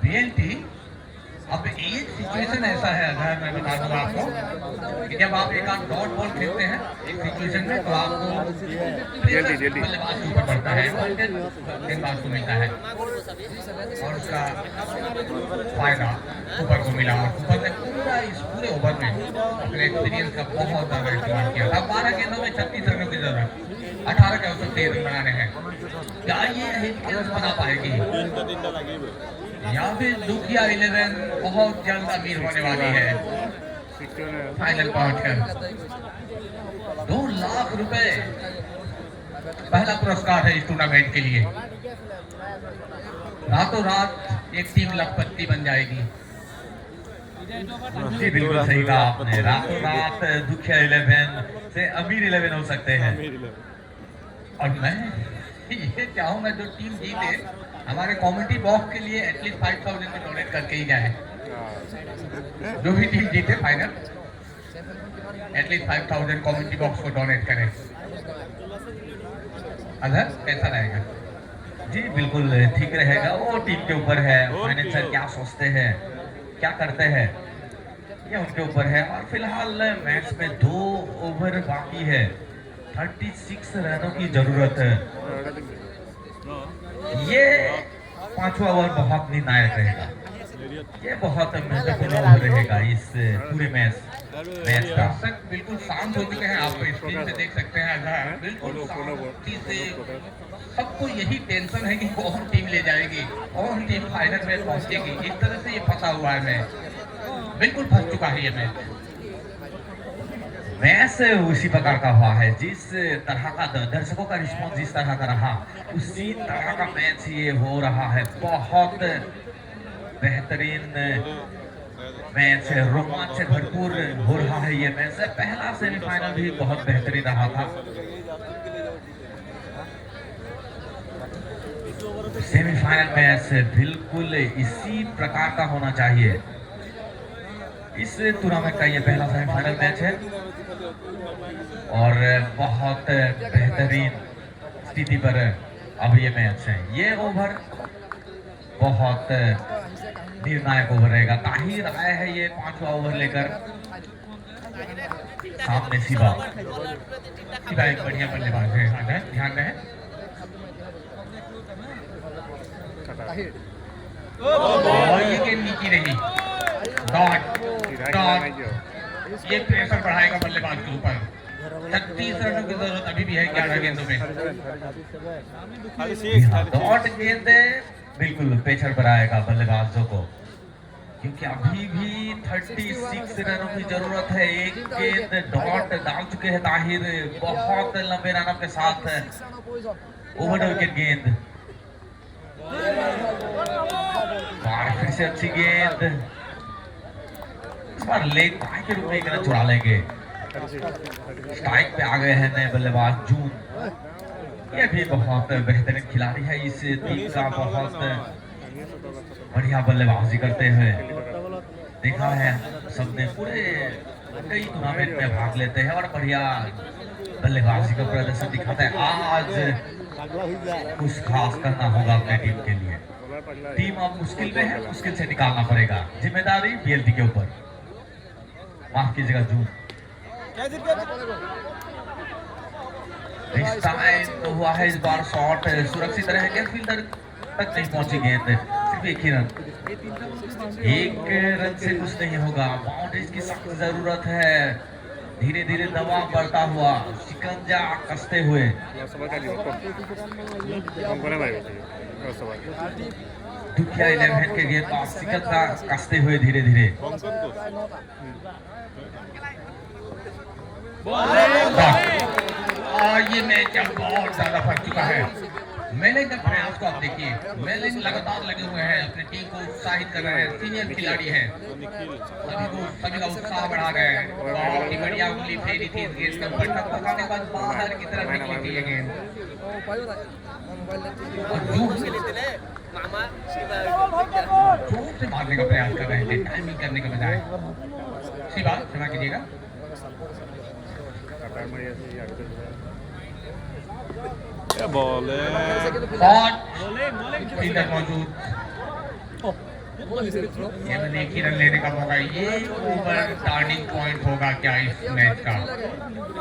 बीएलटी अब एक सिचुएशन ऐसा है, अगर मैं बता दूंगा आपको कि जब आप एक आध डॉट बॉल खेलते हैं एक सिचुएशन में तो आपको बल्लेबाज के ऊपर पड़ता है, गेंदबाज को मिलता है और उसका फायदा ऊपर को मिला। और ऊपर ने पूरा इस पूरे ओवर में अपने एक्सपीरियंस का बहुत ज्यादा इस्तेमाल किया था। 12 गेंदों में 36 रनों की जरूरत, 18 के अवसर 13 रन बनाने हैं। क्या ये इनिंग्स बना पाएगी या फिर दुखिया 11 बहुत जल्द अमीर होने वाली है? फाइनल पहुंचकर 2 लाख रुपए पहला पुरस्कार है इस टूर्नामेंट के लिए। रातों रात एक टीम लखपति बन जाएगी। जी बिल्कुल सही कहा आपने, रातों रात दुखिया 11 से अमीर 11 हो सकते हैं। और मैं ये चाहूंगा जो टीम जीते हमारे कॉमेडी बॉक्स के लिए एटलीस्ट 5000 में डोनेट करके ही जाए। जो भी टीम जीते फाइनल एटलीस्ट 5000 कॉमेडी बॉक्स को डोनेट करें। अगर कैसा रहेगा? जी बिल्कुल ठीक रहेगा, वो टीम के ऊपर है। फाइनेंसर क्या सोचते हैं, क्या करते हैं, ये उनके ऊपर है। और फिलहाल मैच में 2 ओवर बाकी है, 36 रनों की जरूरत है। ये 5वां ओवर बहुत निर्णायक रहेगा, ये बहुत महत्वपूर्ण ओवर रहेगा इस पूरे मैच का। दर्शक बिल्कुल शांत हो चुके हैं, आप स्क्रीन पे देख सकते हैं। अगर बिल्कुल शांति से सबको यही टेंशन है कि कौन टीम ले जाएगी, कौन टीम फाइनल में पहुंचेगी। इस तरह से ये फंसा हुआ है मैच, बिल्कुल फंस चुका है ये मैच। मैच उसी प्रकार का हुआ है, जिस तरह का दर्शकों का रिस्पॉन्स जिस तरह का रहा उसी तरह का मैच ये हो रहा है। बहुत बेहतरीन मैच है, रोमांच से भरपूर हो रहा है ये मैच। पहला सेमीफाइनल भी बहुत बेहतरीन रहा था। सेमीफाइनल मैच बिल्कुल इसी प्रकार का होना चाहिए। इस टूर्नामेंट का ये पहला सेमीफाइनल मैच है और बहुत बेहतरीन स्थिति पर अब ये मैच है। ये ओवर बहुत निर्णायक ओवर रहेगा। ताहिर आया है ये 5वां ओवर लेकर, सामने शिवा एक बढ़िया बल्लेबाज है। अगर ध्यान रहे ये गेंद नीची रही, डॉट ये प्रेशर बढ़ाएगा बल्लेबाज के ऊपर। 36 रनों की जरूरत अभी भी है 11 गेंदों में। डॉट गेंद बिल्कुल प्रेशर बढ़ाएगा बल्लेबाजों को, क्योंकि अभी भी 36 रनों की जरूरत है। एक गेंद डॉट डाल चुके हैं ताहिर, बहुत लंबे रनों के साथ ओवर विकेट गेंद। और फिर से अच्छी गेंद, इस बार लेग बाय के रूप में एक रन चुरा लेंगे। स्ट्राइक पे आ गए हैं नए बल्लेबाज जून, ये भी बहुत बेहतरीन खिलाड़ी है। इस टीम का बहुत बढ़िया बल्लेबाजी करते हुए देखा है सबने, पूरे कई टूर्नामेंट में भाग लेते हैं और बढ़िया बल्लेबाजी का प्रदर्शन दिखाते हैं। आज कुछ खास करना होगा अपने टीम के लिए। टीम अब मुश्किल में है, मुश्किल से निकालना पड़ेगा। जिम्मेदारी बीएलटी के ऊपर, माफ कीजिएगा जून। इस टाइम तो हुआ है इस बार शॉट सुरक्षित रहेंगे, फील्डर तक नहीं पहुंची गेंद, सिर्फ एक ही रन। एक रन से कुछ नहीं होगा, बाउंड्रीज की सख्त जरूरत है। धीरे धीरे दबाव बढ़ता हुआ, शिकंजा कसते हुए। दुखिया 11 के गेंद पर शिकंजा कसते हुए धीरे धीरे। ये मैच अब बहुत ज्यादा फंस चुका है। मेलिंग के प्रयास को आप देखिए, मेलिंग लगातार लगे हुए हैं, अपनी टीम को उत्साहित कर रहे हैं। सीनियर खिलाड़ी हैं, सभी का उत्साह बढ़ा गए। बहुत ही बढ़िया उंगली फेरी थी इस गेंद के ऊपर, टप्पा खाने के बाद बाहर की तरफ निकली थी ये गेंद। जोर से मारने का प्रयास कर रहे थे, टाइमिंग करने के बजाय। शिवा क्षमा कीजिएगा। फील्डर मौजूद, ये एक ही रन लेने का मौका। ये ओवर टर्निंग पॉइंट होगा क्या इस मैच का,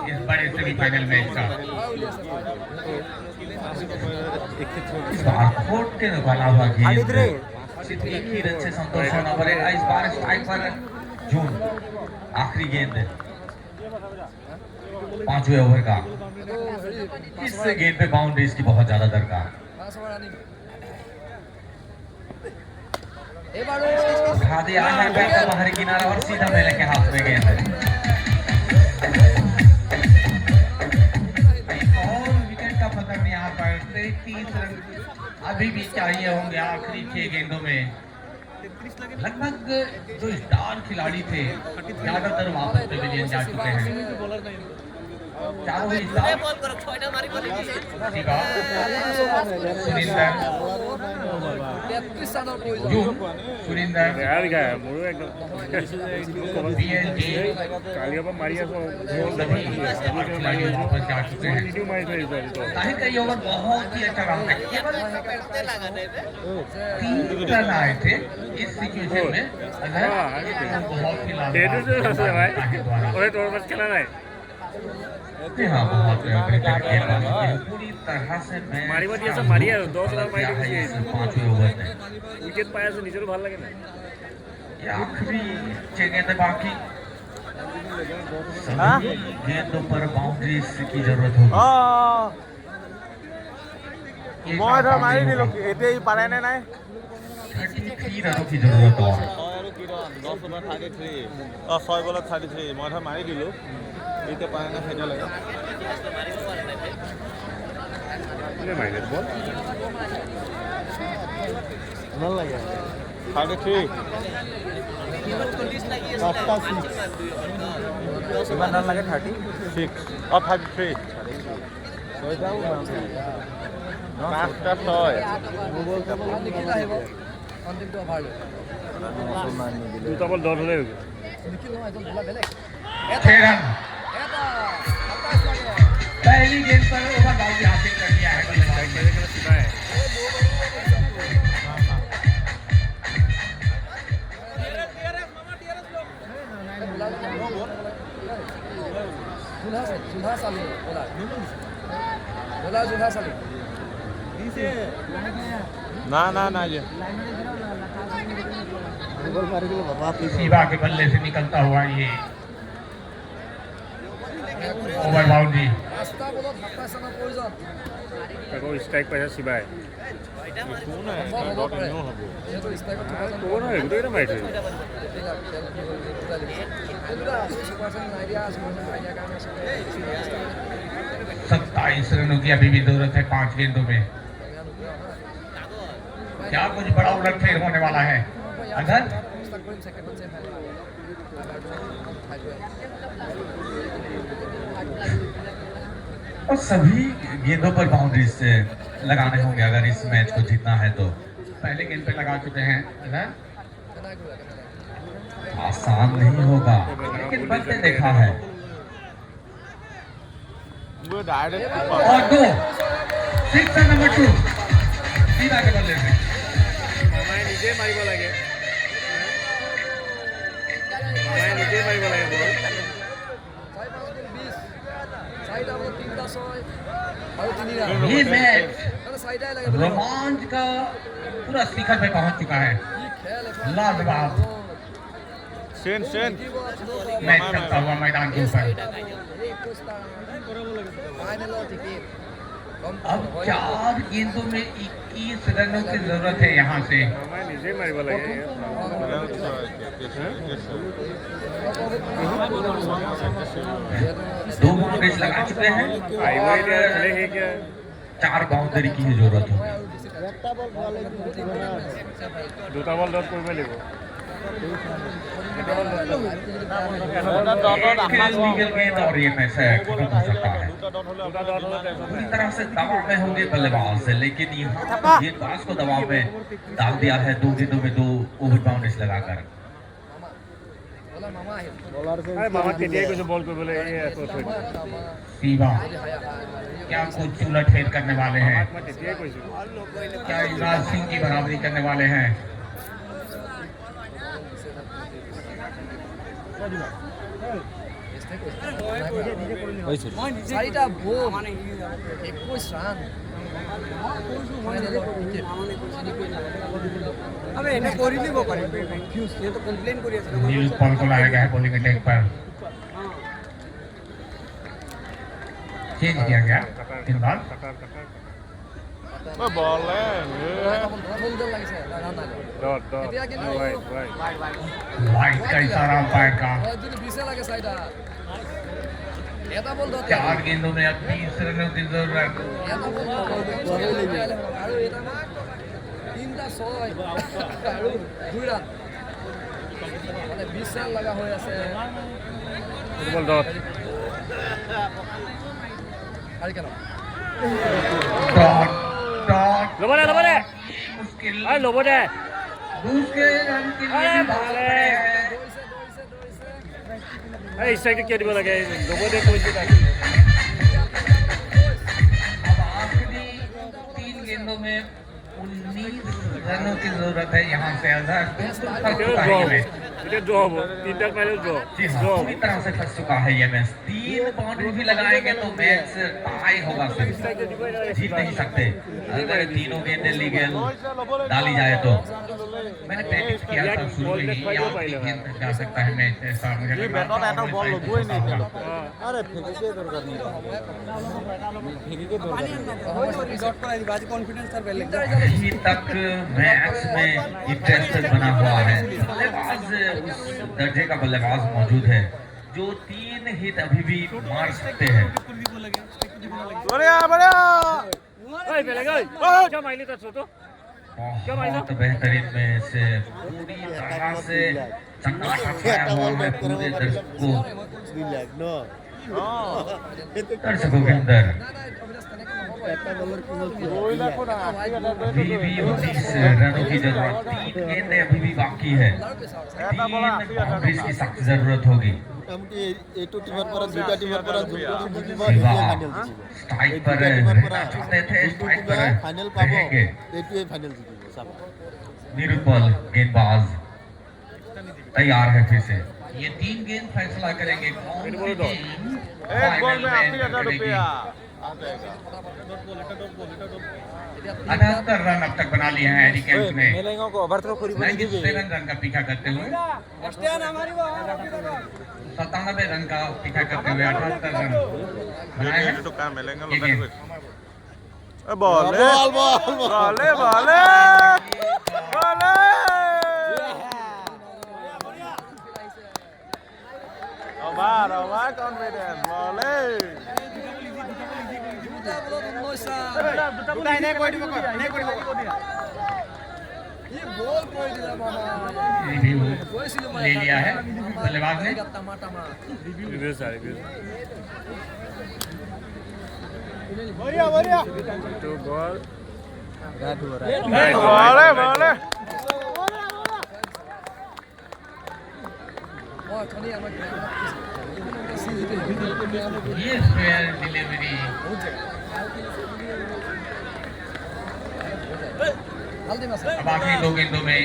इस बड़े सेमीफाइनल मैच का। इस बार कोर्ट के बना हुआ गेंद, सिर्फ एक ही रन से संतोष होना पड़ेगा। इस बार स्ट्राइक पर जून, आखिरी गेंद 5वें ओवर का। इस गेंद पे बाउंड्रीज की बहुत ज्यादा दरकार। उठा दिया है बैट का बाहरी किनारा और सीधा मेले के हाथ में गेंद। और विकेट का पतन यहाँ पर 30 रन अभी भी चाहिए होंगे आखिरी 6 गेंदों में। लगभग जो स्टार खिलाड़ी थे ज्यादातर वापस पेविलियन जा चुके हैं। चारों ही स्टार सुरिंदर खिलाड़ी वापस जा चुके हैं। कई ओवर बहुत ही अच्छा रहा है, केवल 3 रन आए थे इस सिचुएशन में। बहुत ही हाँ, बहुत पूरी तरह से मारी बात ये सब मारी है 10 रन मारी है 5वें ओवर में। विकेट पाया से नीचे ভাল লাগে না। ये आखिरी 6 गेंदें बाकी, सभी गेंदों पर बाउंड्रीज की जरूरत होगी। মই ধৰ মাৰি দিলোঁ, এতিয়া পাৰে নে নাই? 33 रनों की जरूरत है। 6 বলত 33, মই ধৰ মাৰি দিলোঁ, এতিয়া পাৰে নে সেইটো লাগে। মাইনাস বল ভাল লাগে 33 কিমান ৰান লাগে? 36 33 5টা 6 দুটা বল ডট হলে 6 रन पहली गेंद पर ओवर बाउंड्री हासिल कर लिया है। ना ये शिवा के बल्ले से निकलता हुआ ये ओवर बाउंड्री। আকৌ ষ্ট্ৰাইক পাইছে শিৱাই গোটেইকেইটা মাৰিছে। 27 रनों की अभी भी जरूरत है 5 गेंदों में। क्या कुछ बड़ा उलटफेर होने वाला है? अगर और सभी गेंदों पर बाउंड्रीज लगाने होंगे अगर इस मैच को जीतना है तो। पहले गेंद पे लगा चुके हैं, आसान नहीं होगा लेकिन बनते देखा है। और 2 सिक्सर नंबर 2 सीधा के बल्ले से মামাই নিজে মাৰিব লাগে, মামাই নিজে মাৰিব লাগে বল। ये मैच रोमांच का पूरा शिखर पे पहुंच चुका है। लाजवाब शेन शेन मैच चलता हुआ मैदान के ऊपर। अब 4 गेंदों में 21 रनों की जरूरत है यहाँ से। মামাই নিজেই মাৰিব লাগে ইয়াত। 2 बाउंड्रीज लगा चुके हैं আহিব এতিয়া খেলে সেই কিয় 4 बाउंड्री की ही जरूरत होगी। দুটা বল ডট কৰিব লাগিব। लीगल गेंद और ये मैच खत्म हो सकता है। দুটা ডট হ'লে पूरी तरह से दबाव में होंगे बल्लेबाज से, लेकिन यहाँ गेंदबाज को दबाव में डाल दिया है 2 गेंदों में 2 ओवर बाउंड्रीज लगाकर। আৰে মামাক তেতিয়াই কৈছো বল কৰিবলৈ এই আকৌ থৈ দিছে। सीवा क्या कुछ उलट फेर करने वाले हैं? মামাক মই তেতিয়াই কৈছো। क्या युवराज सिंह की बराबरी करने वाले हैं? চাৰিটা বল 21 ৰান नील पॉल को लाया गया है बॉलिंग अटैक पर। चेंज किया गया गेंदबाज। Ball dot dot right right wide का इशारा अंपायर का। এটা বল 4 गेंदों में अब 30 रनों की जरूरत। আৰু এটা তিনিটা 6 আৰু 2 ৰান মানে 20 ৰান লগা হৈ আছে। ফুটবল ডট আৰু কেন डॉट डॉट ল'ব দে मुश्किल আৰে ল'ব দে दूसरे रन के लिए भी भाग रहे हैं। এই ষ্ট্ৰাইকটো কিয় দিব লাগে ল'ব দে কৈছো তাক। अब आखिरी 3 गेंदों में 19 रनों की जरूरत है यहाँ से। अजहर बिल्कुल फंस चुका है ये मैच। এতিয়া ড্ৰ হ'ব তিনিটাত মাৰিলে ড্ৰ जी हाँ, पूरी तरह से फंस चुका है ये मैच। 3 बाउंड्री भी लगाएंगे तो मैच टाई होगा सिर्फ, जीत नहीं सकते अगर तीनों गेंदें लीगल डाली जाए तो। मैंने प्रैक्टिस किया था शुरू में ही, आखिरी गेंद तक जा सकता है मैच। ऐसा मुझे लग रहा था और बॉल शायद लगोई नहीं ऐसा होगा। अभी तक मैच में इंटरेस्ट बना हुआ है। बल्लेबाज उस दर्जे का बल्लेबाज मौजूद है जो 3 हिट अभी भी मार सकते हैं। বঢ়িয়া বঢ়িয়া এই বেলেগ ঐ কিয় মাৰিলি তাত চোটো बहुत बेहतरीन में से पूरी तरह से सन्नाटा छाया हुआ है पूरे दर्शकों के अंदर। अभी भी 19 रनों की जरूरत, 3 गेंदें अभी भी बाकी है। 3 बाउंड्रीज की सख्त जरूरत होगी। स्ट्राइक पर रहना चाहते थे, स्ट्राइक पर रहेंगे। निरुपल गेंदबाज तैयार है फिर से। ये 3 गेंद फैसला करेंगे कौन सी टीम एक बॉल में फाइनल 80,000 करेगी। रुपया 78 रन अब तक बना लिए हैं हैरी कैंप ने। 97 रन का पीछा करते हुए 97 रन का पीछा करते हुए 78 रन बनाए हैं। तो काम मिलेंगे ये गेंद। বলে বলে বলে বলে অভার কনফিডেন্স বলে দুটা বলত 19 ৰান দুটা এনে কৰি দিব ये बॉल कोई दिला मामा रिव्यू कोई सिलो ले लिया है बल्लेबाज ने। टमाटा ৰিভিউ চাই ৰিভিউ এইটো বল বলে বলে और थोड़ी हमें ये फेयर डिलीवरी हल्दी मसाला अब आखिरी 2 गेंदों में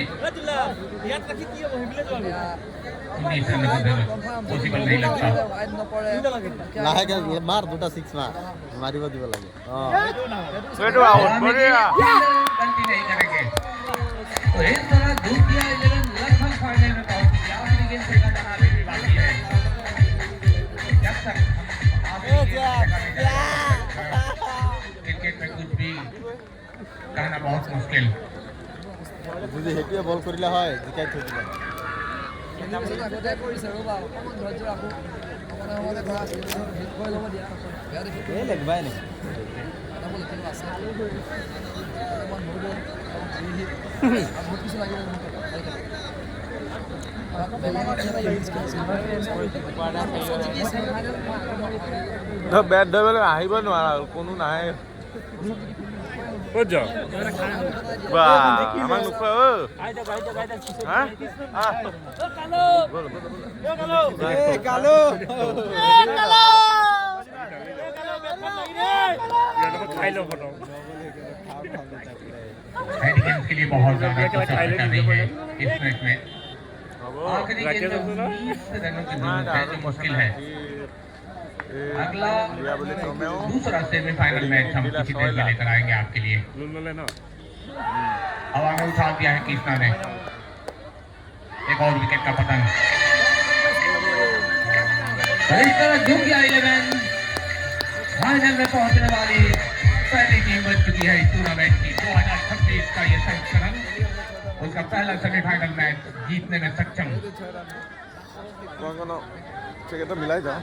19 रन पॉसिबल नहीं लगता। वाइड नपरे লাহেকে মাৰ দুটা 6 মাৰ মাৰিব দিব লাগে সেইটো আউট বঢ়িয়া गलती नहीं करेंगे। तो इस तरह दूसरा 11 लगभग फाइनल में पहुंच गया। आखिरी गेंद फेंका जाना अभी भी बाकी है। जब तक क्रिकेट में कुछ भी कहना बहुत मुश्किल। যদি হেতুৱে বল কৰিলে হয় জিকাই থৈ দিলে আগতে কৰিছে ৰ'বা অকণমান ধৈৰ্য ৰাখো অকণমান ধৰা হিট কৰি ল'ব দিয়া বেয়া দেখি এই লাগবাই নে এটা বল কিন্তু আছে অকণমান হৈ গ'ল হিট বহুত কিছু লাগিব বেট ধৰিবলৈ আহিব নোৱাৰা কোনো নাহে ক'ত যাওঁ বা আমাক নোখোৱা খাই লওঁ ফটো हेडिंग्स के लिए बहुत ज्यादा कोशिश कर रही है इस मैच में। आखिरी गेंद में 19 रनों की जरूरत है जो मुश्किल है। अगला दूसरा सेमीफाइनल मैच हम किसी देर में लेकर आएंगे आपके लिए। লোন ল'লে ন हवा में उछाल दिया है कृष्णा ने। एक और विकेट का पतन। इस तरह झुक गया 11 फाइनल में पहुंचने वाली पहली टीम बन चुकी है इस टूर्नामेंट की। 2026 का ये संस्करण उसका पहला सेमीफाइनल मैच जीतने में सक्षम। तो मिलाई जाओ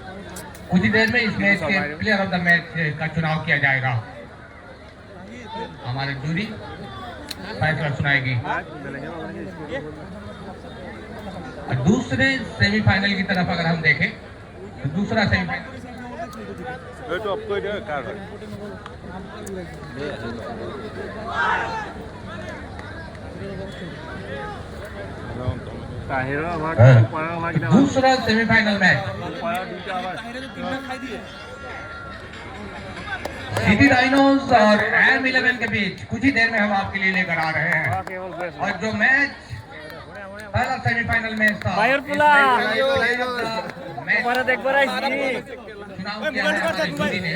कुछ ही देर में इस मैच के प्लेयर ऑफ द मैच का चुनाव किया जाएगा। हमारे जूरी फैसला सुनाएगी। दूसरे सेमीफाइनल की तरफ अगर हम देखें तो दूसरा सेमीफाइनल এইটো অফ কৰি দিয়ক কাৰ হয় তাহিৰৰ আমাৰ दूसरा सेमीफाइनल मैच सिटी डायनोस और M11 के बीच कुछ ही देर में हम आपके लिए लेकर आ रहे हैं। और जो मैच पहला सेमीफाइनल मैच था चुनाव किया है हमारे जूरी ने।